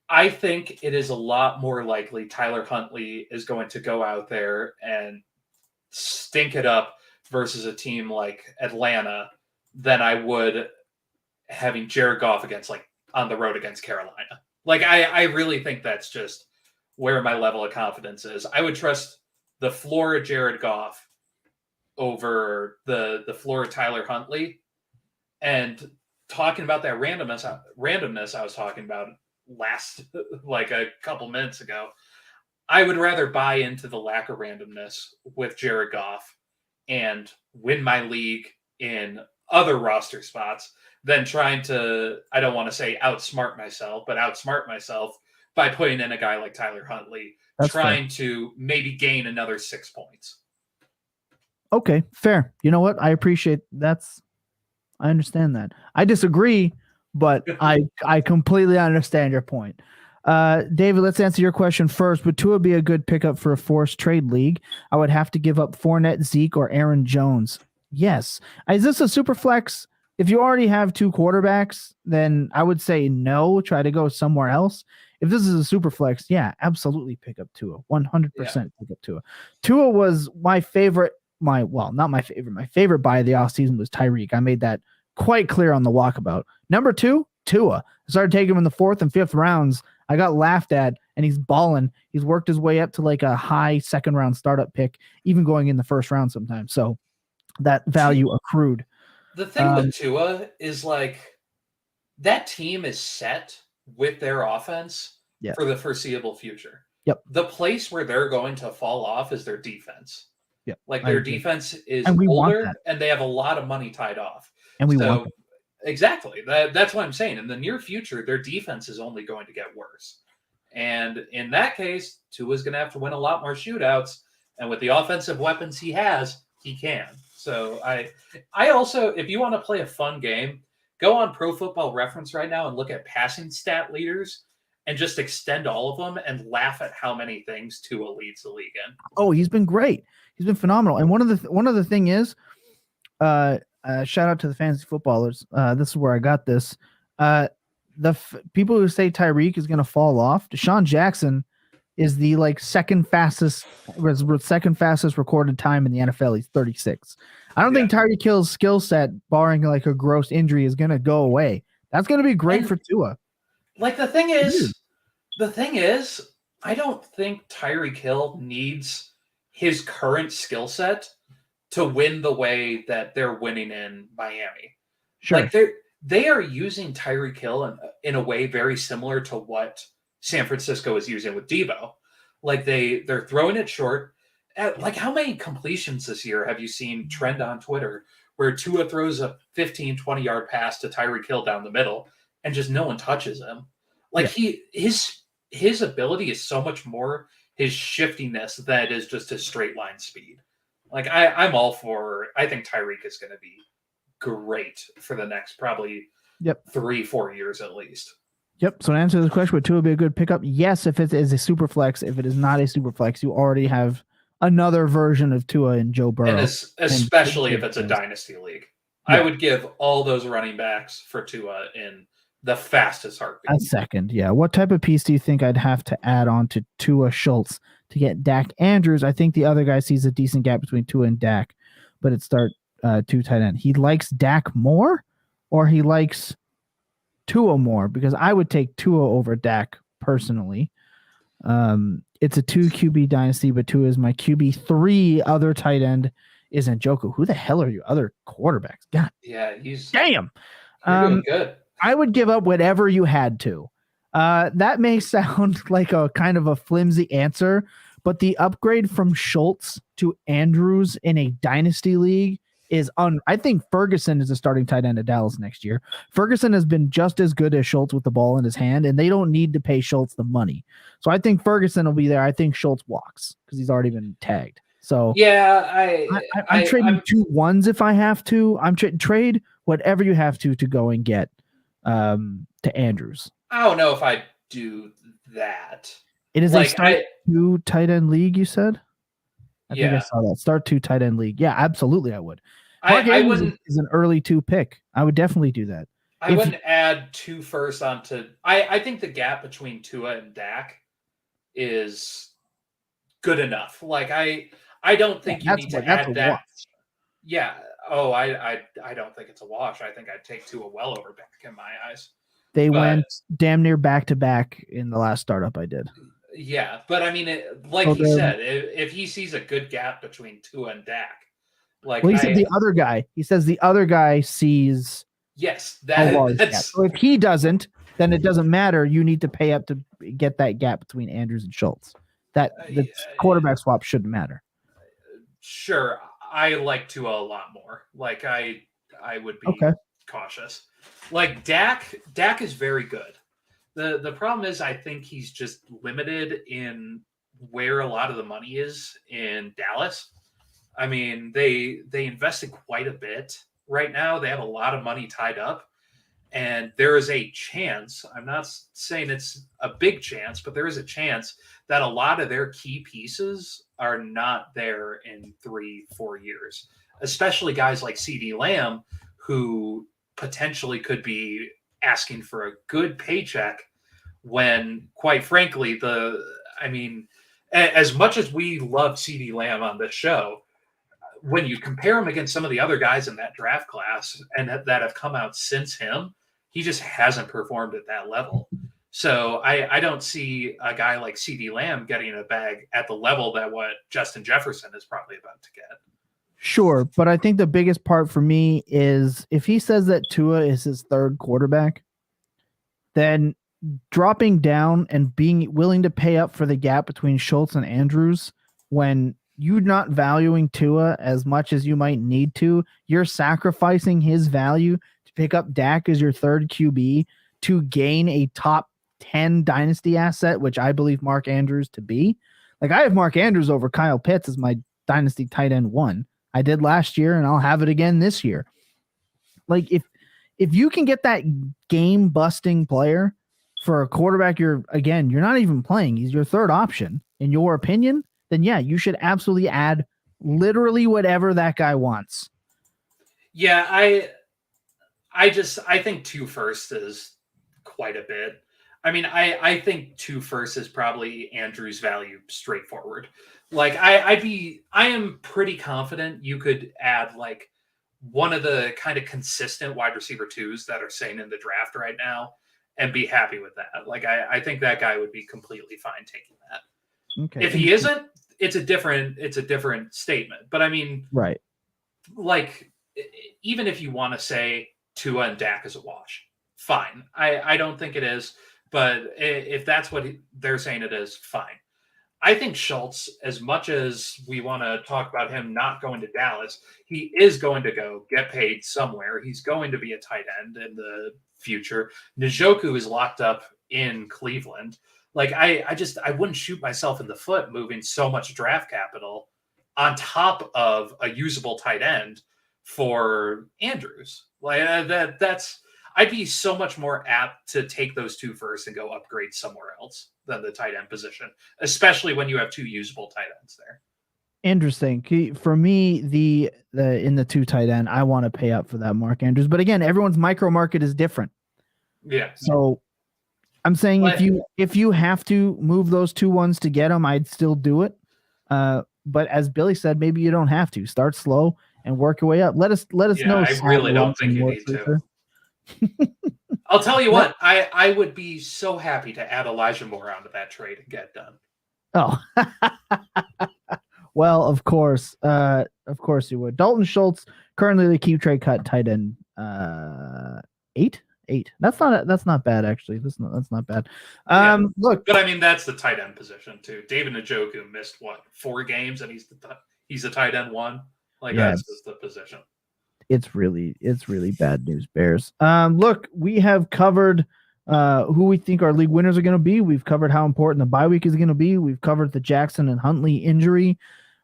I think it is a lot more likely Tyler Huntley is going to go out there and stink it up versus a team like Atlanta than I would having Jared Goff on the road against Carolina. Like, I really think that's just where my level of confidence is. I would trust the floor of Jared Goff over the floor of Tyler Huntley. And talking about that randomness I was talking about like a couple minutes ago, I would rather buy into the lack of randomness with Jared Goff and win my league in other roster spots than trying to, I don't want to say outsmart myself, but outsmart myself by putting in a guy like Tyler Huntley, trying to maybe gain another 6 points. Okay, fair. You know what? I appreciate I understand that. I disagree, but I completely understand your point. David, let's answer your question first. Would Tua be a good pickup for a forced trade league? I would have to give up Fournette, Zeke, or Aaron Jones. Yes. Is this a super flex? If you already have two quarterbacks, then I would say no, try to go somewhere else. If this is a super flex, yeah, absolutely pick up Tua. 100% pick up Tua. Tua was my favorite, not my favorite. My favorite buy of the offseason was Tyreek. I made that quite clear on the walkabout. Number 2, Tua. I started taking him in the 4th and 5th rounds. I got laughed at, and he's balling. He's worked his way up to like a high 2nd round startup pick, even going in the 1st round sometimes. So that value accrued. The thing with Tua is like that team is set with their offense for the foreseeable future. Yep. The place where they're going to fall off is their defense. Yeah, Like I their agree. defense is And we want older that. and they have a lot of money tied off. And we So want exactly. That's what I'm saying. In the near future, their defense is only going to get worse. And in that case, Tua's going to have to win a lot more shootouts. And with the offensive weapons he has, he can. So I also, if you want to play a fun game, go on Pro Football Reference right now and look at passing stat leaders and just extend all of them and laugh at how many things Tua leads the league in. Oh, he's been great. He's been phenomenal. And one of the thing is, shout out to the fantasy footballers. This is where I got this. People who say Tyreek is going to fall off, Deshaun Jackson is the second fastest recorded time in the NFL. He's 36. I don't think Tyreek Hill's skill set, barring a gross injury, is going to go away. That's going to be great for Tua. The thing is, I don't think Tyreek Hill needs his current skill set to win the way that they're winning in Miami. Sure. They are using Tyreek Hill in a way very similar to what San Francisco is using with Debo. They're throwing it short. How many completions this year have you seen trend on Twitter where Tua throws a 15, 20-yard pass to Tyreek Hill down the middle and just no one touches him? His ability is so much more his shiftiness than it is just his straight line speed. I'm all for. I think Tyreek is going to be great for the next probably 3-4 years at least. Yep. So to answer this question, would Tua be a good pickup? Yes, if it is a super flex. If it is not a super flex, you already have another version of Tua and Joe Burrow. And especially if it's a dynasty league. Yeah. I would give all those running backs for Tua in the fastest heartbeat. A second, yeah. What type of piece do you think I'd have to add on to Tua Schultz to get Dak Andrews? I think the other guy sees a decent gap between Tua and Dak, but it's start two tight end. He likes Dak more, or he likes Tua more? Because I would take Tua over Dak personally. It's a 2 QB dynasty, but Tua is my QB 3. Other tight end is Njoku. Who the hell are your other quarterbacks? God, yeah, he's damn. Doing good. I would give up whatever you had to. That may sound like a kind of a flimsy answer, but the upgrade from Schultz to Andrews in a dynasty league is I think Ferguson is a starting tight end at Dallas next year. Ferguson has been just as good as Schultz with the ball in his hand, and they don't need to pay Schultz the money. So I think Ferguson will be there. I think Schultz walks because he's already been tagged. So yeah, I'm trading 2 1s if I have to. Trade whatever you have to go and get to Andrews. I don't know if I do that. It is a start 2 tight end league, you said? I think I saw that. Start 2 tight end league. Yeah, absolutely I would. Mark Andrews is an early 2 pick. I would definitely do that. I wouldn't add 2 first onto I think the gap between Tua and Dak is good enough. I don't think you need to add that. Yeah. Oh, I don't think it's a wash. I think I'd take Tua well over Dak in my eyes. They went damn near back to back in the last startup I did. Yeah, but I mean, he said, if he sees a good gap between Tua and Dak, he said the other guy. He says the other guy sees. Yes, that's. So if he doesn't, then it doesn't matter. You need to pay up to get that gap between Andrews and Schultz. That the quarterback swap shouldn't matter. Sure, I like Tua a lot more. I would be cautious. Dak is very good. The problem is I think he's just limited in where a lot of the money is in Dallas. I mean, they invested quite a bit right now. They have a lot of money tied up, and there is a chance, I'm not saying it's a big chance, but there is a chance that a lot of their key pieces are not there in 3-4 years, especially guys like CeeDee Lamb, who potentially could be asking for a good paycheck when, quite frankly, as much as we love CeeDee Lamb on this show, when you compare him against some of the other guys in that draft class and that have come out since him, he just hasn't performed at that level. So I don't see a guy like CeeDee Lamb getting a bag at the level that what Justin Jefferson is probably about to get. Sure, but I think the biggest part for me is if he says that Tua is his 3rd quarterback, then dropping down and being willing to pay up for the gap between Schultz and Andrews when you not valuing Tua as much as you might need to, you're sacrificing his value to pick up Dak as your third QB to gain a top 10 dynasty asset, which I believe Mark Andrews to be. Like, I have Mark Andrews over Kyle Pitts as my dynasty tight end 1. I did last year, and I'll have it again this year. Like, if you can get that game busting player for a quarterback, you're not even playing. He's your third option, in your opinion, then yeah, you should absolutely add literally whatever that guy wants. Yeah, I think 2 first is quite a bit. I mean, I think 2 first is probably Andrew's value straightforward. Like, I am pretty confident you could add like one of the kind of consistent wide receiver 2s that are saying in the draft right now and be happy with that. Like, I think that guy would be completely fine taking that. Okay. If he isn't, it's a different statement. But I mean, right. Like, even if you want to say Tua and Dak is a wash, fine. I don't think it is, but if that's what they're saying it is, fine. I think Schultz, as much as we want to talk about him not going to Dallas, he is going to go get paid somewhere. He's going to be a tight end in the future. Njoku is locked up in Cleveland. Like, I wouldn't shoot myself in the foot moving so much draft capital on top of a usable tight end for Andrews. Like, I'd be so much more apt to take those 2 first and go upgrade somewhere else than the tight end position, especially when you have 2 usable tight ends there. Interesting. For me, the in the 2 tight end, I want to pay up for that Mark Andrews. But again, everyone's micro market is different. Yeah. So I'm saying if you have to move those 2 ones to get them, I'd still do it. But as Billy said, maybe you don't have to. Start slow and work your way up. Let us know. I really don't think you need to. I'll tell you what, I would be so happy to add Elijah Moore onto that trade and get done. Oh, well, of course you would. Dalton Schultz, currently the keep trade cut tight end 8. That's not bad actually. That's not bad. Look, but I mean that's the tight end position too. David Njoku missed 4 games and he's a tight end 1. Like, yes. That's just the position. It's really bad news, Bears. Look, we have covered who we think our league winners are going to be. We've covered how important the bye week is going to be. We've covered the Jackson and Huntley injury.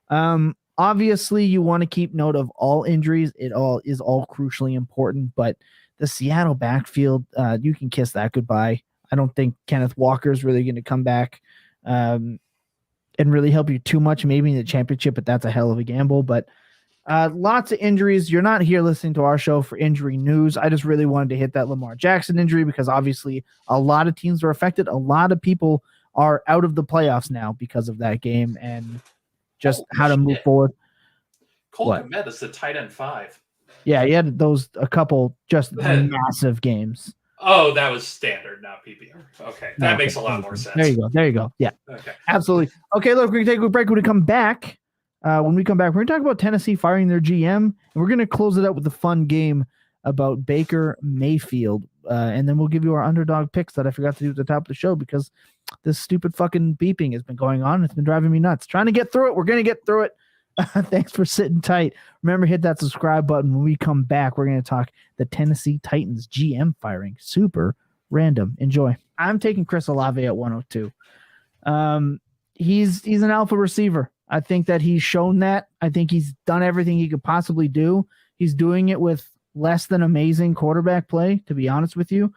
Obviously, you want to keep note of all injuries. It all is crucially important, but the Seattle backfield, you can kiss that goodbye. I don't think Kenneth Walker is really going to come back and really help you too much, maybe in the championship, but that's a hell of a gamble. But lots of injuries. You're not here listening to our show for injury news. I just really wanted to hit that Lamar Jackson injury because obviously a lot of teams are affected. A lot of people are out of the playoffs now because of that game and just how to move forward. Cole Kmet is the tight end 5. Yeah, he had a couple just massive games. Oh, that was standard, not PPR. Okay, that makes a lot more sense. There you go. Yeah, okay, absolutely. Okay, look, we're going to take a break. When we come back, we're going to talk about Tennessee firing their GM, and we're going to close it out with a fun game about Baker Mayfield, and then we'll give you our underdog picks that I forgot to do at the top of the show because this stupid fucking beeping has been going on. It's been driving me nuts. Trying to get through it. We're going to get through it. Thanks for sitting tight. Remember, hit that subscribe button. When we come back, we're going to talk the Tennessee Titans GM firing. Super random. Enjoy. I'm taking Chris Olave at 102. He's an alpha receiver. I think that he's shown that. I think he's done everything he could possibly do. He's doing it with less than amazing quarterback play, to be honest with you.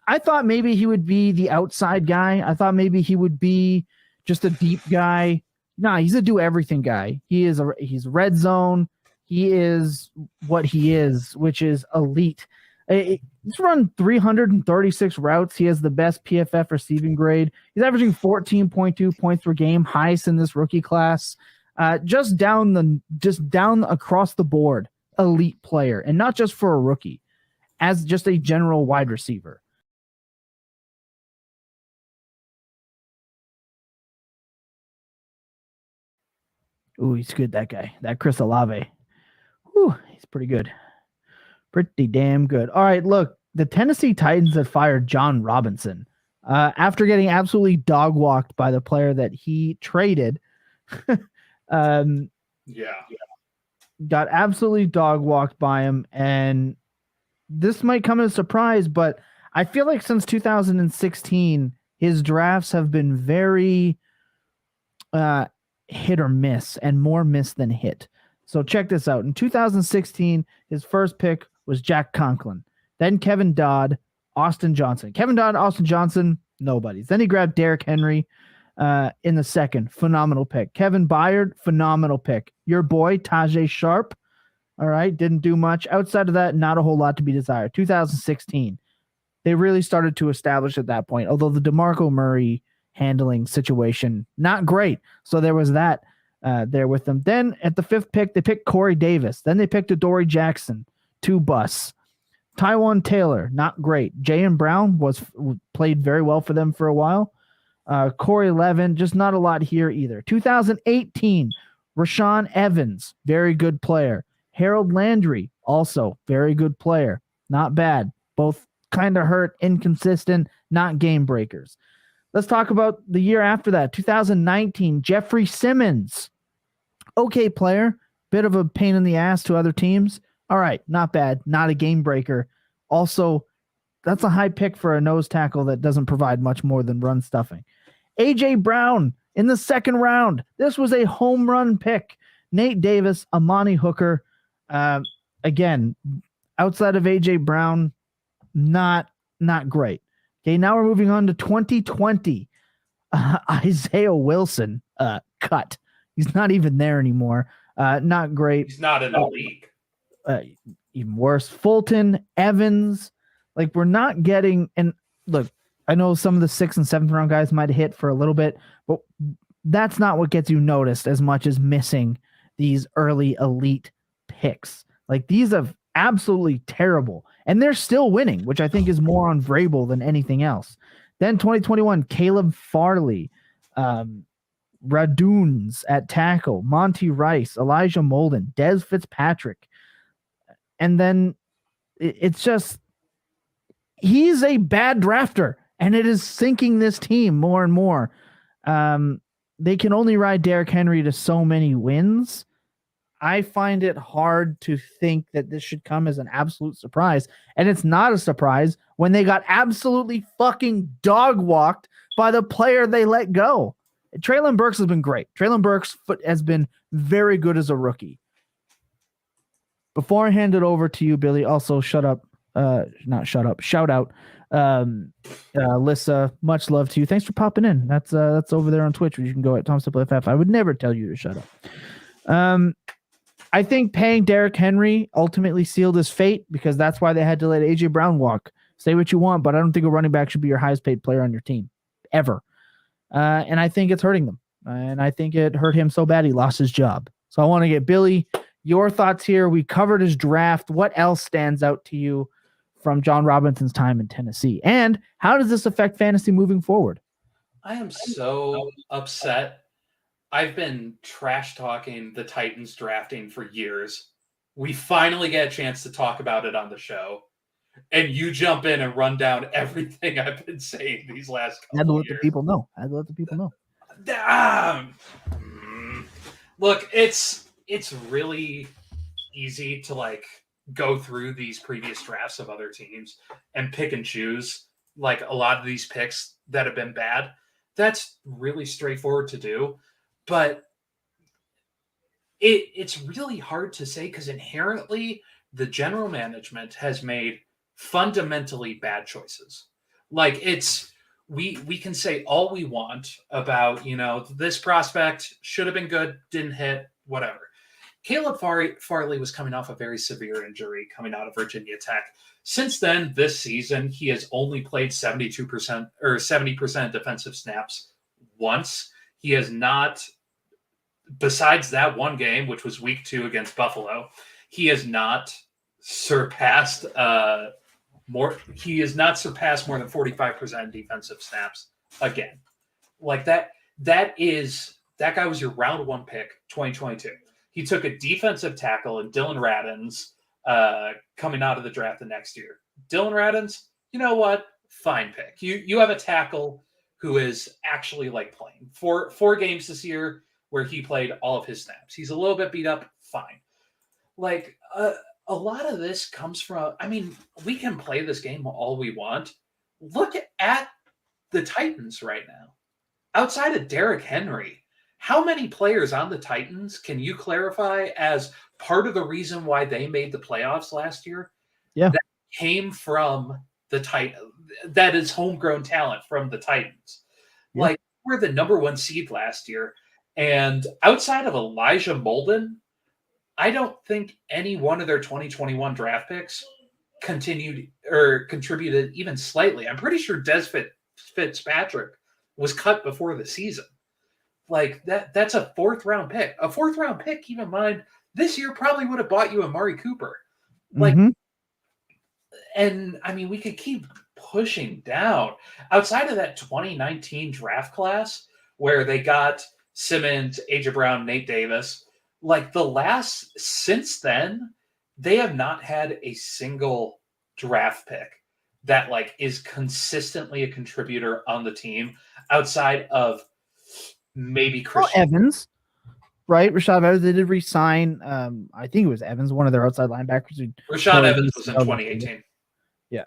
I thought maybe he would be the outside guy. I thought maybe he would be just a deep guy. Nah, he's a do-everything guy. He's red zone. He is what he is, which is elite. He's run 336 routes. He has the best PFF receiving grade. He's averaging 14.2 points per game, highest in this rookie class. Just down across the board, elite player, and not just for a rookie, as just a general wide receiver. Ooh, he's good, that guy. That Chris Olave. Whew, he's pretty good. Pretty damn good. All right, look, the Tennessee Titans have fired John Robinson after getting absolutely dog-walked by the player that he traded. Yeah. Got absolutely dog walked by him, and this might come as a surprise, but I feel like since 2016, his drafts have been very hit or miss, and more miss than hit. So check this out. In 2016, his first pick was Jack Conklin, then Kevin Dodd, Austin Johnson. Kevin Dodd, Austin Johnson, nobodies. Then he grabbed Derrick Henry in the second. Phenomenal pick. Kevin Byard, phenomenal pick. Your boy, Tajay Sharp, all right, didn't do much. Outside of that, not a whole lot to be desired. 2016, they really started to establish at that point, although the DeMarco Murray handling situation, not great. So there was that there with them. Then at the fifth pick, they picked Corey Davis. Then they picked Adoree Jackson, 2 busts. Tywan Taylor, not great. Jaylen Brown played very well for them for a while. Corey Levin, just not a lot here either. 2018, Rashaan Evans, very good player. Harold Landry, also very good player. Not bad. Both kind of hurt, inconsistent, not game breakers. Let's talk about the year after that, 2019, Jeffrey Simmons. Okay player, bit of a pain in the ass to other teams. All right, not bad, not a game breaker. Also, that's a high pick for a nose tackle that doesn't provide much more than run stuffing. A.J. Brown in the second round. This was a home run pick. Nate Davis, Amani Hooker. Again, outside of A.J. Brown, not great. Okay, now we're moving on to 2020. Isaiah Wilson, cut. He's not even there anymore. Not great. He's not in the league. Even worse. Fulton, Evans. Like, we're not getting, and look, I know some of the 6th and 7th round guys might hit for a little bit, but that's not what gets you noticed as much as missing these early elite picks. Like, these are absolutely terrible, and they're still winning, which I think is more on Vrabel than anything else. Then 2021, Caleb Farley, Raduns at tackle, Monty Rice, Elijah Molden, Des Fitzpatrick. And then it's just, he's a bad drafter, and it is sinking this team more and more. They can only ride Derrick Henry to so many wins. I find it hard to think that this should come as an absolute surprise. And it's not a surprise when they got absolutely fucking dog walked by the player they let go. Treylon Burks has been great. Treylon Burks has been very good as a rookie. Before I hand it over to you, Billy, also shout out. Lissa, much love to you. Thanks for popping in. That's over there on Twitch, where you can go at ThomasTippleFF. I would never tell you to shut up. I think paying Derrick Henry ultimately sealed his fate, because that's why they had to let A.J. Brown walk. Say what you want, but I don't think a running back should be your highest paid player on your team, ever. And I think it's hurting them. And I think it hurt him so bad he lost his job. So I want to get Billy, your thoughts here. We covered his draft. What else stands out to you from John Robinson's time in Tennessee? And how does this affect fantasy moving forward? I am so upset. I've been trash talking the Titans drafting for years. We finally get a chance to talk about it on the show, and you jump in and run down everything I've been saying these last couple I had to let years. the people know. Look, it's really easy to like go through these previous drafts of other teams and pick and choose like a lot of these picks that have been bad. That's really straightforward to do, but it's really hard to say, because inherently the general management has made fundamentally bad choices. Like, it's we can say all we want about, this prospect should have been good, didn't hit, whatever. Caleb Farley was coming off a very severe injury coming out of Virginia Tech. Since then, this season, he has only played 72% or 70% defensive snaps once. He has not, besides that one game, which was week 2 against Buffalo, he has not surpassed more than 45% defensive snaps again. Like that guy was your round 1 pick, 2022. He took a defensive tackle in Dylan Radins coming out of the draft the next year. Dylan Radins, you know what? Fine pick. You have a tackle who is actually like playing. Four games this year, where he played all of his snaps. He's a little bit beat up, fine. Like, a lot of this comes from, I mean, we can play this game all we want. Look at the Titans right now. Outside of Derrick Henry, how many players on the Titans can you clarify as part of the reason why they made the playoffs last year? Yeah. That came from the Titans. That is homegrown talent from the Titans. Yeah. Like, we're the number 1 seed last year. And outside of Elijah Molden, I don't think any one of their 2021 draft picks continued or contributed even slightly. I'm pretty sure Des Fitzpatrick was cut before the season. Like, that's a 4th round pick. A 4th round pick, keep in mind, this year probably would have bought you Amari Cooper. Like, and I mean, we could keep pushing down. Outside of that 2019 draft class where they got Simmons, AJ Brown, Nate Davis, like since then, they have not had a single draft pick that like is consistently a contributor on the team outside of maybe Chris Evans, right? Rashad Evans, they did re-sign. I think it was Evans, one of their outside linebackers. Rashad Evans was in 2018. Yeah.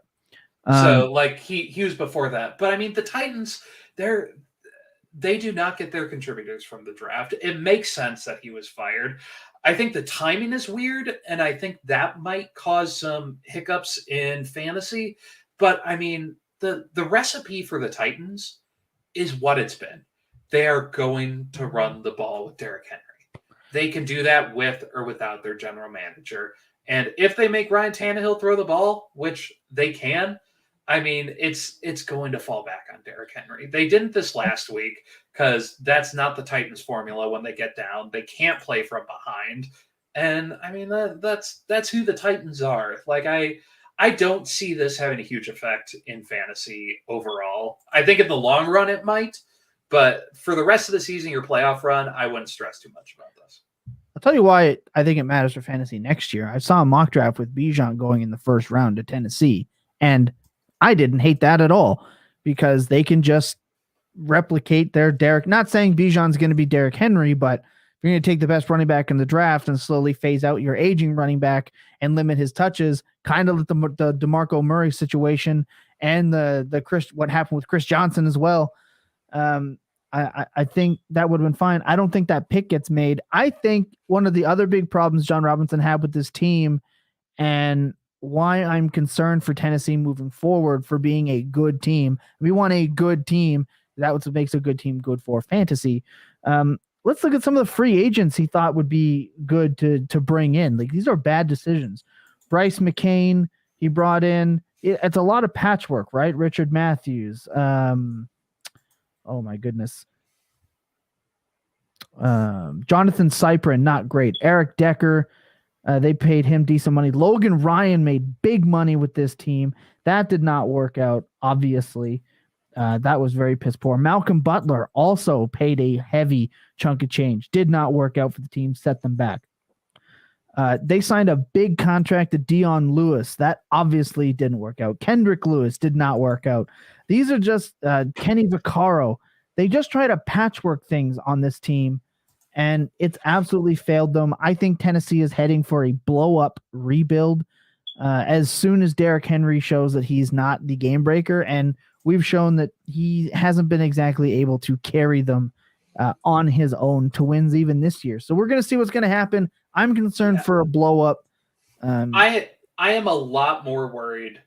So like he was before that. But I mean, the Titans, they do not get their contributors from the draft. It makes sense that he was fired. I think the timing is weird, and I think that might cause some hiccups in fantasy. But I mean, the recipe for the Titans is what it's been. They are going to run the ball with Derrick Henry. They can do that with or without their general manager. And if they make Ryan Tannehill throw the ball, which they can, I mean, it's going to fall back on Derrick Henry. They didn't this last week because that's not the Titans formula when they get down. They can't play from behind. And I mean, that's who the Titans are. Like, I don't see this having a huge effect in fantasy overall. I think in the long run it might, but for the rest of the season, your playoff run, I wouldn't stress too much about this. I'll tell you why I think it matters for fantasy next year. I saw a mock draft with Bijan going in the first round to Tennessee, and I didn't hate that at all because they can just replicate their Derrick. Not saying Bijan's going to be Derrick Henry, but you're going to take the best running back in the draft and slowly phase out your aging running back and limit his touches, kind of the DeMarco Murray situation and what happened with Chris Johnson as well. I think that would have been fine. I don't think that pick gets made. I think one of the other big problems John Robinson had with this team and why I'm concerned for Tennessee moving forward for being a good team. We want a good team. That's what makes a good team good for fantasy. Let's look at some of the free agents he thought would be good to bring in. Like, these are bad decisions. Bryce McCain, he brought in. It's a lot of patchwork, right? Richard Matthews. Oh my goodness. Jonathan Cyprin, not great. Eric Decker, they paid him decent money. Logan Ryan made big money with this team. That did not work out, obviously. That was very piss poor. Malcolm Butler also paid a heavy chunk of change. Did not work out for the team, set them back. They signed a big contract to Dion Lewis. That obviously didn't work out. Kendrick Lewis did not work out. These are just Kenny Vaccaro. They just try to patchwork things on this team, and it's absolutely failed them. I think Tennessee is heading for a blow-up rebuild as soon as Derrick Henry shows that he's not the game breaker, and we've shown that he hasn't been exactly able to carry them on his own to wins even this year. So we're going to see what's going to happen. I'm concerned for a blow-up. I am a lot more worried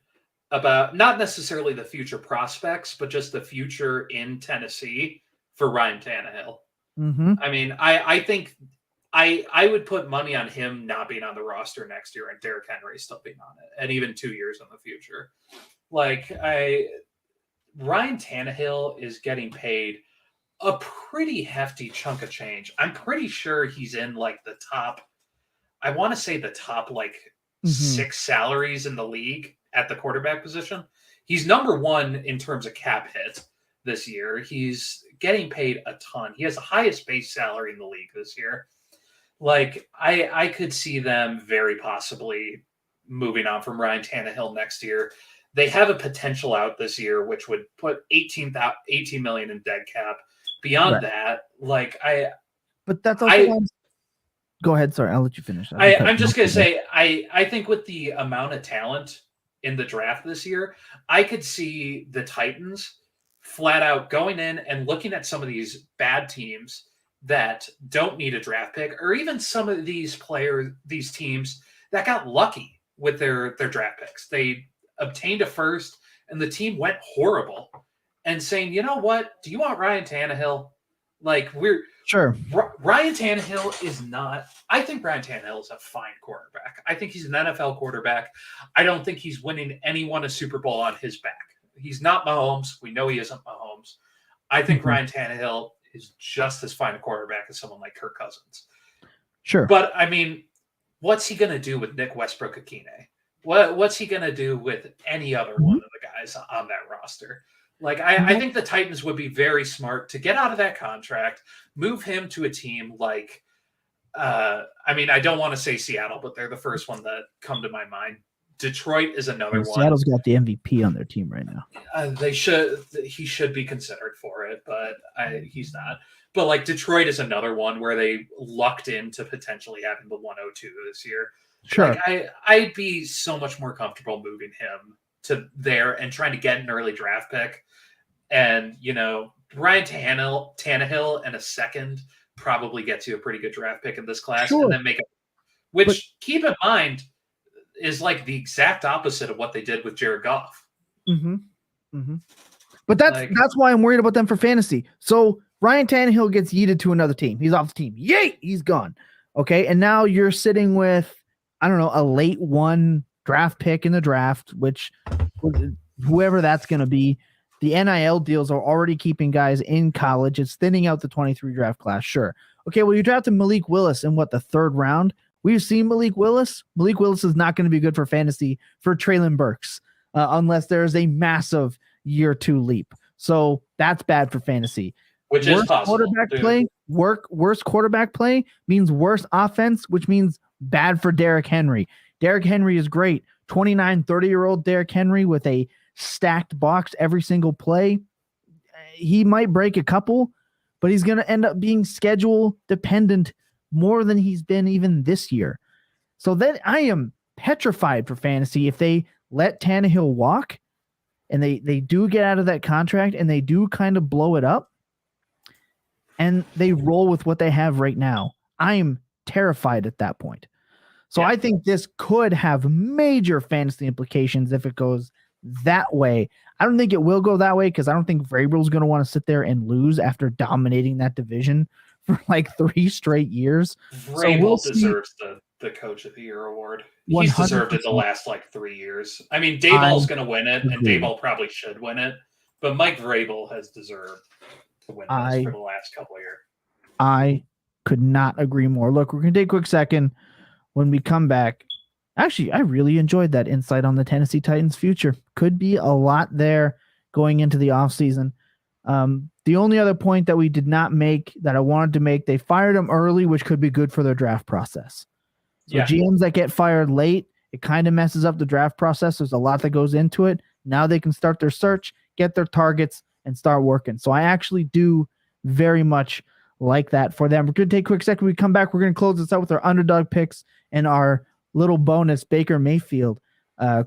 about not necessarily the future prospects, but just the future in Tennessee for Ryan Tannehill. Mm-hmm. I mean, I think I would put money on him not being on the roster next year and Derrick Henry still being on it, and even 2 years in the future. Like, Ryan Tannehill is getting paid a pretty hefty chunk of change. I'm pretty sure he's in like the top, I want to say the top like 6 salaries in the league at the quarterback position. He's number 1 in terms of cap hit this year. He's getting paid a ton. He has the highest base salary in the league this year. Like, I could see them very possibly moving on from Ryan Tannehill next year. They have a potential out this year, which would put $18 million in dead cap. Beyond that, like But that's also go ahead. Sorry, I'll let you finish. I'm just going to say, I think with the amount of talent in the draft this year, I could see the Titans flat out going in and looking at some of these bad teams that don't need a draft pick, or even some of these teams that got lucky with their draft picks. They obtained a first and the team went horrible, and saying, you know what? Do you want Ryan Tannehill? Like, sure. Ryan Tannehill is not. I think Ryan Tannehill is a fine quarterback. I think he's an NFL quarterback. I don't think he's winning anyone a Super Bowl on his back. He's not Mahomes. We know he isn't Mahomes. I think Ryan Tannehill is just as fine a quarterback as someone like Kirk Cousins. Sure. But, I mean, what's he going to do with Nick Westbrook-Akine? What's he going to do with any other one of the guys on that roster? Like, I think the Titans would be very smart to get out of that contract, move him to a team like, I mean, I don't want to say Seattle, but they're the first one that come to my mind. Detroit is another one. Seattle's got the MVP on their team right now. He should be considered for it, but he's not. But like Detroit is another one where they lucked into potentially having the 102 this year. Sure. Like, I'd be so much more comfortable moving him to there and trying to get an early draft pick. And, you know, Ryan Tannehill and a second probably gets you a pretty good draft pick in this class. Sure. And then make it, which keep in mind is like the exact opposite of what they did with Jared Goff. But that's why I'm worried about them for fantasy. So Ryan Tannehill gets yeeted to another team. He's off the team. Yay! He's gone. Okay. And now you're sitting with, I don't know, a late one draft pick in the draft, which whoever that's going to be. The NIL deals are already keeping guys in college. It's thinning out the 23 draft class. Sure. Okay. Well, you drafted Malik Willis in the third round. We've seen Malik Willis. Malik Willis is not going to be good for fantasy for Treylon Burks unless there's a massive year 2 leap. So that's bad for fantasy. Which is possible. Worse quarterback play means worse offense, which means bad for Derrick Henry. Derrick Henry is great. 29, 30-year-old Derrick Henry with a stacked box every single play. He might break a couple, but he's going to end up being schedule dependent more than he's been even this year. So then I am petrified for fantasy if they let Tannehill walk and they do get out of that contract and they do kind of blow it up and they roll with what they have right now. I am terrified at that point. So I think this could have major fantasy implications if it goes that way. I don't think it will go that way because I don't think Vrabel's going to want to sit there and lose after dominating that division for like 3 straight years. Vrabel deserves the Coach of the Year award. 100%. He's deserved it the last like 3 years. I mean, Dayball's going to win it, and Dayball probably should win it, but Mike Vrabel has deserved to win this for the last couple of years. I could not agree more. Look, we're going to take a quick second. When we come back, actually, I really enjoyed that insight on the Tennessee Titans' future. Could be a lot there going into the offseason. The only other point that we did not make that I wanted to make, they fired him early, which could be good for their draft process. So GMs that get fired late, it kind of messes up the draft process. There's a lot that goes into it. Now they can start their search, get their targets, and start working. So I actually do very much like that for them. We're going to take a quick second. When we come back, we're going to close this out with our underdog picks and our little bonus Baker Mayfield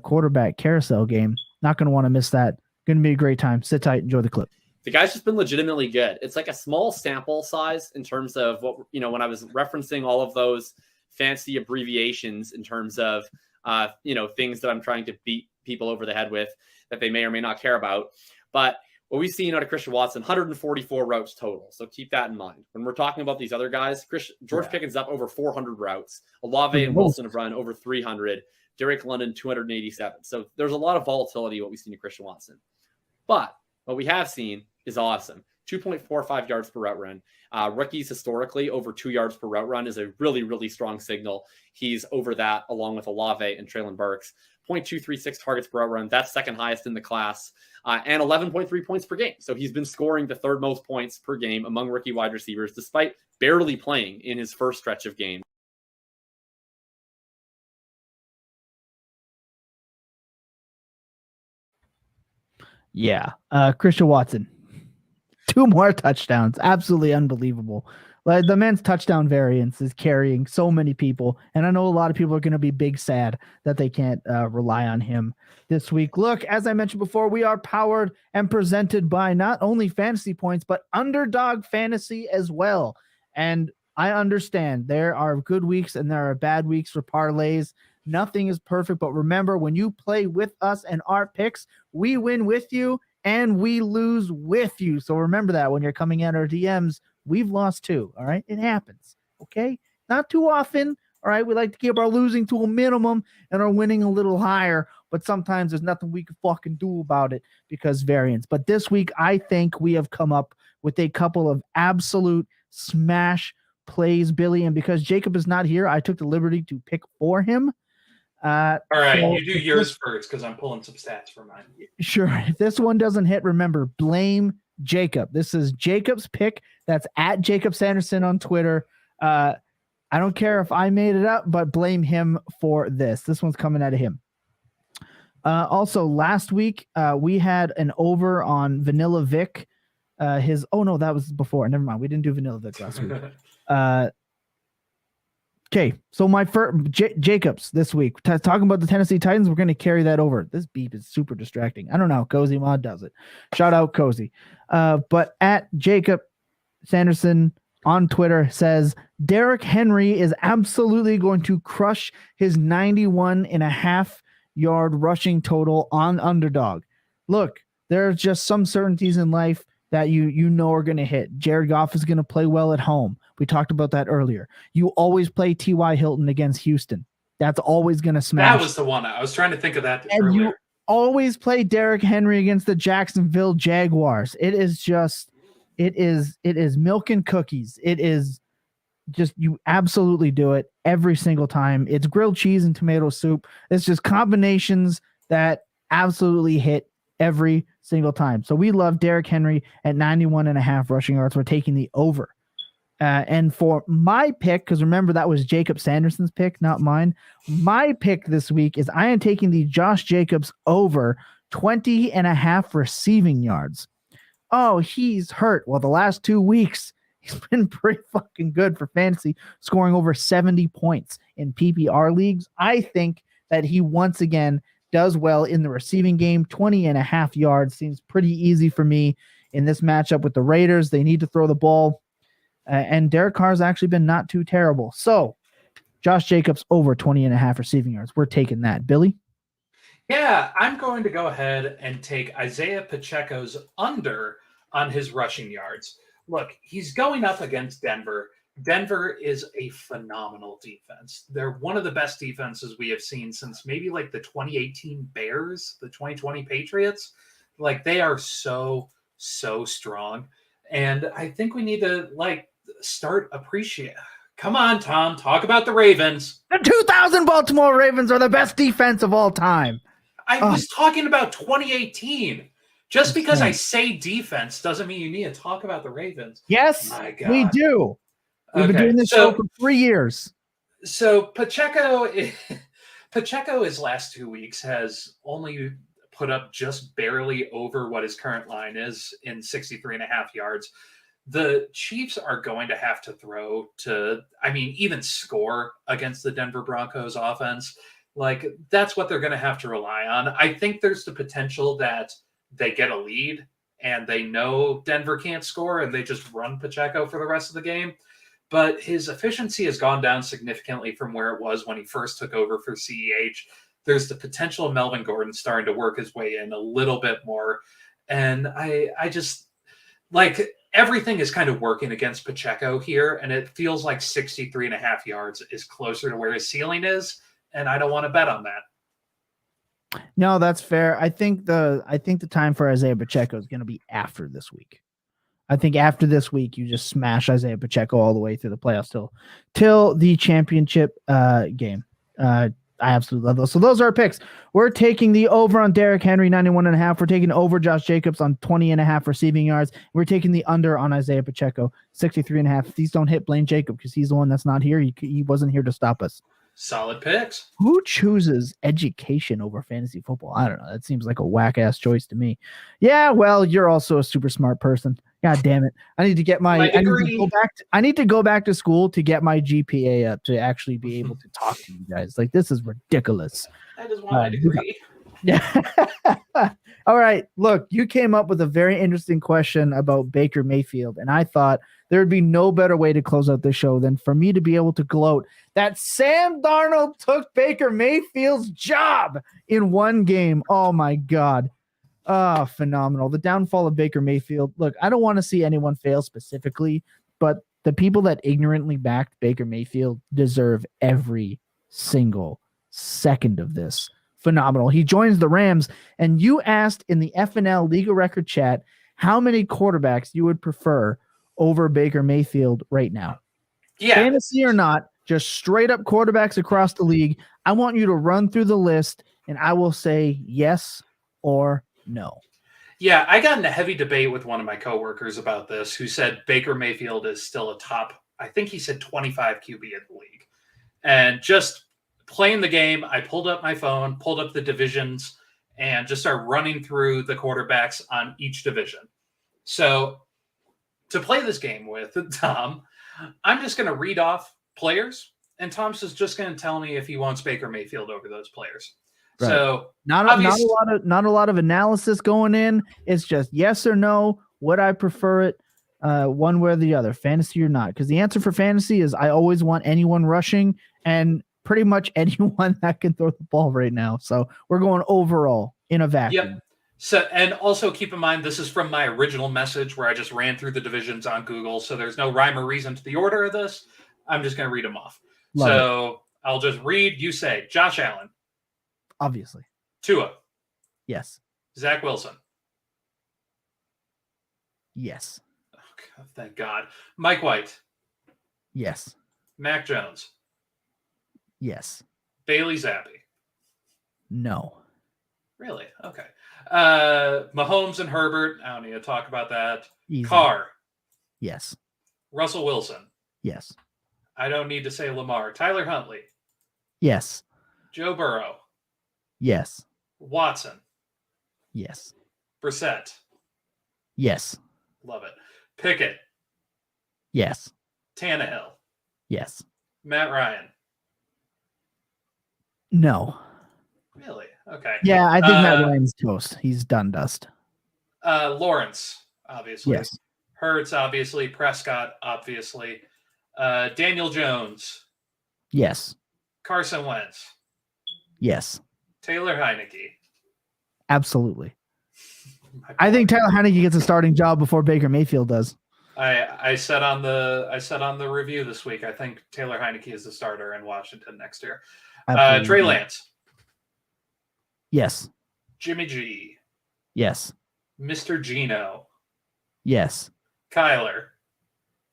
quarterback carousel game. Not going to want to miss that. Going to be a great time. Sit tight. Enjoy the clip. The guy's just been legitimately good. It's like a small sample size in terms of what, when I was referencing all of those fancy abbreviations in terms of, things that I'm trying to beat people over the head with that they may or may not care about. But what we've seen out of Christian Watson, 144 routes total. So keep that in mind. When we're talking about these other guys, George Pickens up over 400 routes. Olave and Wilson have run over 300. Derek London, 287. So there's a lot of volatility what we've seen in Christian Watson. But what we have seen is awesome. 2.45 yards per route run. Rookies historically over 2 yards per route run is a really, really strong signal. He's over that along with Olave and Treylon Burks. 0.236 targets per route run. That's second highest in the class. And 11.3 points per game. So he's been scoring the third most points per game among rookie wide receivers, despite barely playing in his first stretch of games. Yeah. Christian Watson, 2 more touchdowns. Absolutely unbelievable. Like the men's touchdown variance is carrying so many people, and I know a lot of people are going to be big sad that they can't rely on him this week. Look, as I mentioned before, we are powered and presented by not only Fantasy Points, but Underdog Fantasy as well. And I understand there are good weeks and there are bad weeks for parlays. Nothing is perfect, but remember, when you play with us and our picks, we win with you and we lose with you. So remember that when you're coming at our DMs, we've lost too. All right. It happens. Okay. Not too often. All right. We like to keep our losing to a minimum and our winning a little higher, but sometimes there's nothing we can fucking do about it because variance. But this week, I think we have come up with a couple of absolute smash plays, Billy. And because Jacob is not here, I took the liberty to pick for him. All right, so you do yours first because I'm pulling some stats for mine. Sure. If this one doesn't hit, remember, blame Jacob. This is Jacob's pick. That's at Jacob Sanderson on Twitter. I don't care if I made it up, but blame him for this. This one's coming out of him. Also, last week, we had an over on Vanilla Vic. That was before. Never mind. We didn't do Vanilla Vic last week. Okay, so my first Jacobs this week talking about the Tennessee Titans. We're going to carry that over. This beep is super distracting. I don't know how Cozy Mod does it. Shout out Cozy. But at Jacob Sanderson on Twitter says Derrick Henry is absolutely going to crush his 91.5 yard rushing total on Underdog. Look, there's just some certainties in life that you know are going to hit. Jared Goff is going to play well at home. We talked about that earlier. You always play T.Y. Hilton against Houston. That's always going to smash. That was the one. I was trying to think of that and earlier. You always play Derrick Henry against the Jacksonville Jaguars. It is milk and cookies. It is just, you absolutely do it every single time. It's grilled cheese and tomato soup. It's just combinations that absolutely hit every single time. So we love Derrick Henry at 91.5 rushing yards. We're taking the over. And for my pick, because remember that was Jacob Sanderson's pick, not mine. My pick this week is I am taking the Josh Jacobs over 20.5 receiving yards. Oh, he's hurt. Well, the last 2 weeks, he's been pretty fucking good for fantasy, scoring over 70 points in PPR leagues. I think that he once again does well in the receiving game. 20.5 yards seems pretty easy for me in this matchup with the Raiders. They need to throw the ball. And Derek Carr's actually been not too terrible. So Josh Jacobs over 20.5 receiving yards. We're taking that. Billy? Yeah, I'm going to go ahead and take Isaiah Pacheco's under on his rushing yards. Look, he's going up against Denver. Denver is a phenomenal defense. They're one of the best defenses we have seen since maybe like the 2018 Bears, the 2020 Patriots. Like, they are so strong. And I think we need to start appreciate. Come on, Tom, talk about the Ravens. The 2000 Baltimore Ravens are the best defense of all time. I was talking about 2018. Just because I say defense doesn't mean you need to talk about the Ravens. Yes, my God. We do. We've been doing this show for 3 years. So Pacheco his last 2 weeks has only put up just barely over what his current line is in 63.5 yards. The Chiefs are going to have to throw to, even score against the Denver Broncos offense. Like, that's what they're going to have to rely on. I think there's the potential that they get a lead and they know Denver can't score and they just run Pacheco for the rest of the game. But his efficiency has gone down significantly from where it was when he first took over for CEH. There's the potential of Melvin Gordon starting to work his way in a little bit more. And I just, everything is kind of working against Pacheco here, and it feels like 63.5 yards is closer to where his ceiling is, and I don't want to bet on that. No, that's fair. I think the time for Isaiah Pacheco is going to be after this week. I think after this week, you just smash Isaiah Pacheco all the way through the playoffs till the championship game. I absolutely love those. So those are our picks. We're taking the over on Derrick Henry, 91.5. We're taking over Josh Jacobs on 20.5 receiving yards. We're taking the under on Isaiah Pacheco, 63.5. If these don't hit, blame Jacob because he's the one that's not here. He wasn't here to stop us. Solid picks. Who chooses education over fantasy football? I don't know. That seems like a whack-ass choice to me. Yeah, well, you're also a super smart person. God damn it! I need to get my. My I need to degree. go back. I need to go back to school to get my GPA up to actually be able to talk to you guys. Like this is ridiculous. I just want my degree. Yeah. All right. Look, you came up with a very interesting question about Baker Mayfield, and I thought there would be no better way to close out the show than for me to be able to gloat that Sam Darnold took Baker Mayfield's job in one game. Oh my God. Oh, phenomenal. The downfall of Baker Mayfield. Look, I don't want to see anyone fail specifically, but the people that ignorantly backed Baker Mayfield deserve every single second of this. Phenomenal. He joins the Rams, and you asked in the FNL Legal Record chat how many quarterbacks you would prefer over Baker Mayfield right now. Yeah. Fantasy or not, just straight up quarterbacks across the league. I want you to run through the list, and I will say yes or no. Yeah, I got in a heavy debate with one of my coworkers about this, who said Baker Mayfield is still a top, I think he said 25 QB in the league. And just playing the game, I pulled up my phone, pulled up the divisions, and just started running through the quarterbacks on each division. So to play this game with Tom, I'm just going to read off players, and Tom's is just going to tell me if he wants Baker Mayfield over those players. Right. So not a lot of analysis going in. It's just yes or no. Would I prefer it one way or the other, fantasy or not? Because the answer for fantasy is I always want anyone rushing and pretty much anyone that can throw the ball right now. So we're going overall in a vacuum. Yep. So, and also keep in mind, this is from my original message where I just ran through the divisions on Google. So there's no rhyme or reason to the order of this. I'm just going to read them off. Love it. I'll just read. You say Josh Allen. Obviously. Tua. Yes. Zach Wilson. Yes. Oh, thank God. Mike White. Yes. Mac Jones. Yes. Bailey Zappi. No. Really? Okay. Mahomes and Herbert. I don't need to talk about that. Easy. Carr. Yes. Russell Wilson. Yes. I don't need to say Lamar. Tyler Huntley. Yes. Joe Burrow. Yes. Watson. Yes. Brissett. Yes. Love it. Pickett. Yes. Tannehill. Yes. Matt Ryan. No. Really? Okay. Yeah, I think Matt Ryan's toast. He's done dust. Lawrence, obviously. Yes. Hurts, obviously. Prescott, obviously. Daniel Jones. Yes. Carson Wentz. Yes. Taylor Heineke. Absolutely. I think Taylor Heineke gets a starting job before Baker Mayfield does. I said on the review this week, I think Taylor Heineke is the starter in Washington next year. Trey Lance. Yes. Jimmy G. Yes. Mr. Gino. Yes. Kyler.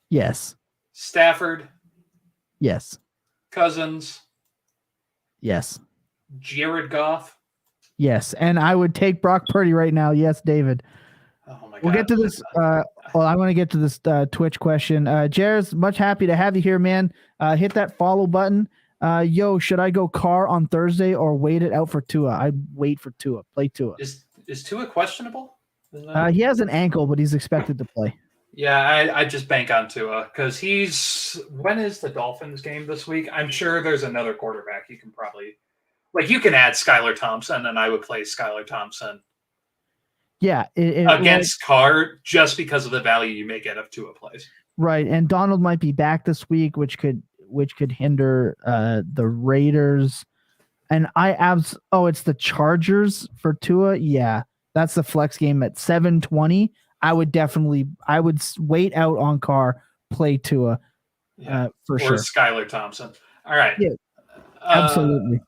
Yes. Stafford. Yes. Cousins. Yes. Jared Goff. Yes. And I would take Brock Purdy right now. Yes, David. Oh my God. We'll get to this. Well, I want to get to this Twitch question. Jared's much happy to have you here, man. Hit that follow button. Yo, should I go Carr on Thursday or wait it out for Tua? I'd wait for Tua. Play Tua. Is Tua questionable? He has an ankle, but he's expected to play. Yeah, I just bank on Tua because when is the Dolphins game this week? I'm sure there's another quarterback you can probably you can add Skylar Thompson, and I would play Skylar Thompson. Yeah, against Carr just because of the value you may get if Tua plays. Right, and Donald might be back this week, which could hinder the Raiders. And it's the Chargers for Tua. Yeah, that's the flex game at 7:20. I would wait out on Carr, play Tua, for sure. Or Skylar Thompson. All right. Yeah, absolutely.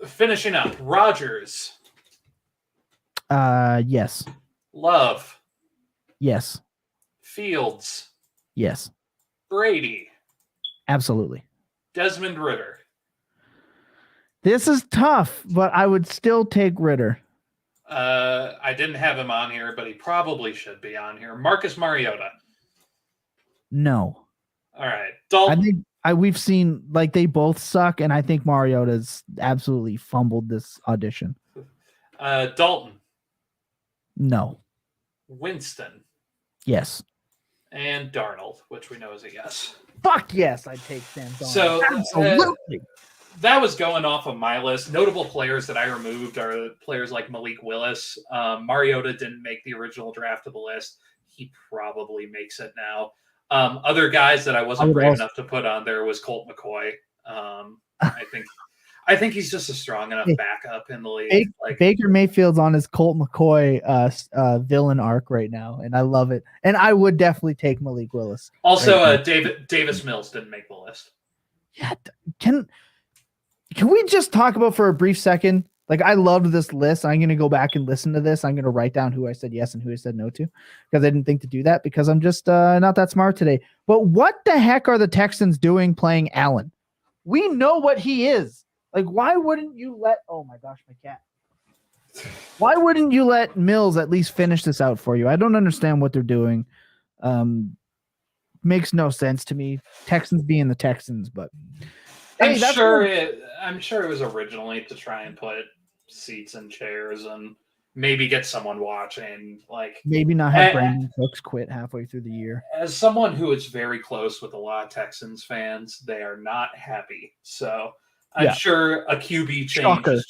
Finishing up, Rodgers. Yes. Love. Yes. Fields. Yes. Brady. Absolutely. Desmond Ritter. This is tough, but I would still take Ritter. I didn't have him on here, but he probably should be on here. Marcus Mariota. No. All right. Dalton. I think we've seen they both suck, and I think Mariota's absolutely fumbled this audition. Dalton. No. Winston. Yes. And Darnold, which we know is a yes. Fuck yes, I'd take Sam Darnold. So absolutely. That was going off of my list. Notable players that I removed are players like Malik Willis. Mariota didn't make the original draft of the list. He probably makes it now. Other guys that I wasn't brave enough to put on there was Colt McCoy. I think he's just a strong enough backup in the league. Baker Mayfield's on his Colt McCoy villain arc right now, and I love it. And I would definitely take Malik Willis. Also, Davis Mills didn't make the list. Yeah, can we just talk about for a brief second? Like, I loved this list. I'm going to go back and listen to this. I'm going to write down who I said yes and who I said no to, because I didn't think to do that because I'm just not that smart today. But what the heck are the Texans doing playing Allen? We know what he is. Like, why wouldn't you let – oh, my gosh, my cat. Why wouldn't you let Mills at least finish this out for you? I don't understand what they're doing. Makes no sense to me. Texans being the Texans, but I'm sure it was originally to try and put seats and chairs and maybe get someone watching. Like, maybe not have Brandon Cooks quit halfway through the year. As someone who is very close with a lot of Texans fans, they are not happy. So I'm sure a QB change is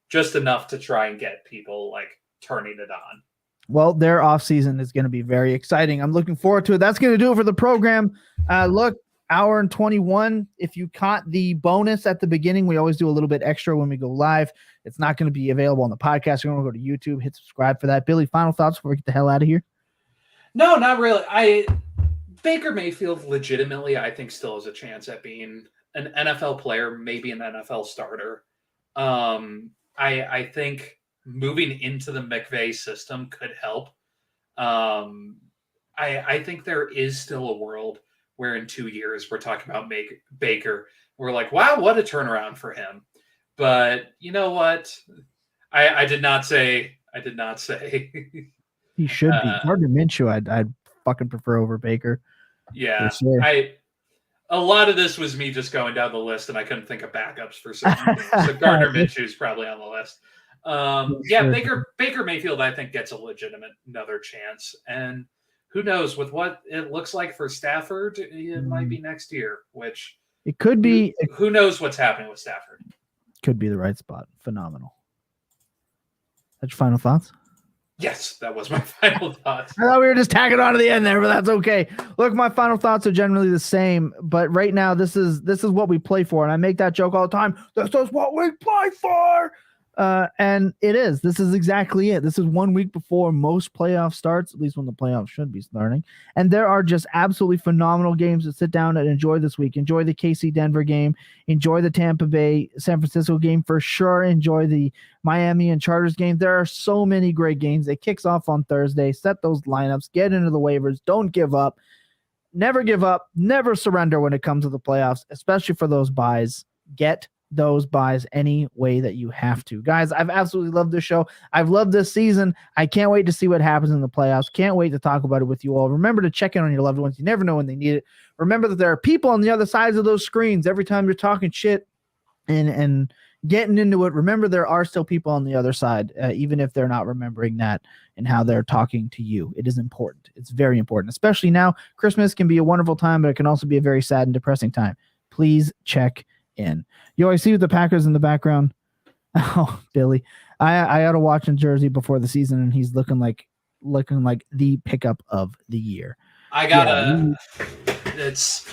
just enough to try and get people like turning it on. Well, their offseason is going to be very exciting. I'm looking forward to it. That's going to do it for the program. Look, hour and 21. If you caught the bonus at the beginning, we always do a little bit extra when we go live. It's not going to be available on the podcast. You're going to go to YouTube, hit subscribe for that. Billy, final thoughts before we get the hell out of here? No, not really. Baker Mayfield legitimately, I think, still has a chance at being an NFL player, maybe an NFL starter. I think moving into the McVay system could help. I think there is still a world where in 2 years we're talking about Baker. We're like, wow, what a turnaround for him. But you know what? I did not say. He should be. Gardner Minshew, I'd fucking prefer over Baker. Yeah, sure. A lot of this was me just going down the list, and I couldn't think of backups for certain things. So Gardner Minshew is probably on the list. Baker Mayfield, I think, gets a legitimate another chance. And who knows, with what it looks like for Stafford, it might be next year, which it could be. Who knows what's happening with Stafford? Could be the right spot. Phenomenal. That's your final thoughts? Yes, that was my final thoughts. I thought we were just tagging on to the end there, but that's okay. Look, my final thoughts are generally the same, but right now this is what we play for, and I make that joke all the time. This is what we play for. And it is. This is exactly it. This is 1 week before most playoff starts, at least when the playoffs should be starting. And there are just absolutely phenomenal games to sit down and enjoy this week. Enjoy the KC Denver game. Enjoy the Tampa Bay San Francisco game for sure. Enjoy the Miami and Chargers game. There are so many great games. It kicks off on Thursday. Set those lineups. Get into the waivers. Don't give up. Never give up. Never surrender when it comes to the playoffs, especially for those buys. Get those buys any way that you have to. Guys, I've absolutely loved this show. I've loved this season. I can't wait to see what happens in the playoffs. Can't wait to talk about it with you all. Remember to check in on your loved ones. You never know when they need it. Remember that there are people on the other sides of those screens every time you're talking shit and getting into it. Remember there are still people on the other side, even if they're not remembering that and how they're talking to you. It is important. It's very important, especially now. Christmas can be a wonderful time, but it can also be a very sad and depressing time. Please check in. Yo, I see the Packers in the background. Oh, Billy, I ought to watch in Jersey before the season, and he's looking like the pickup of the year. I gotta. It's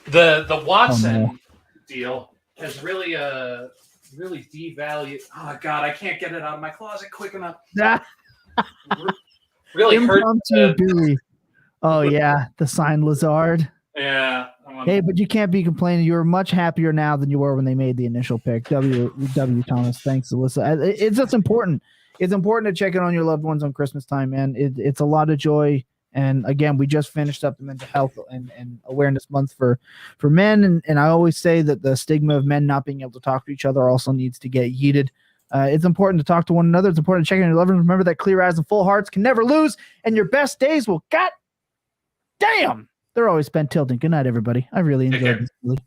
the Watson deal has really devalued. Oh God, I can't get it out of my closet quick enough. Really hurt Billy. Oh yeah, the signed Lazard. Yeah. Hey, but you can't be complaining. You're much happier now than you were when they made the initial pick. W. Thomas. Thanks, Alyssa. It's just important. It's important to check in on your loved ones on Christmas time, man. It's a lot of joy. And again, we just finished up the mental health and awareness month for men. And I always say that the stigma of men not being able to talk to each other also needs to get yeeted. It's important to talk to one another. It's important to check in on your loved ones. Remember that clear eyes and full hearts can never lose. And your best days will, God damn, they're always spent tilting. Good night, everybody. I really enjoyed this.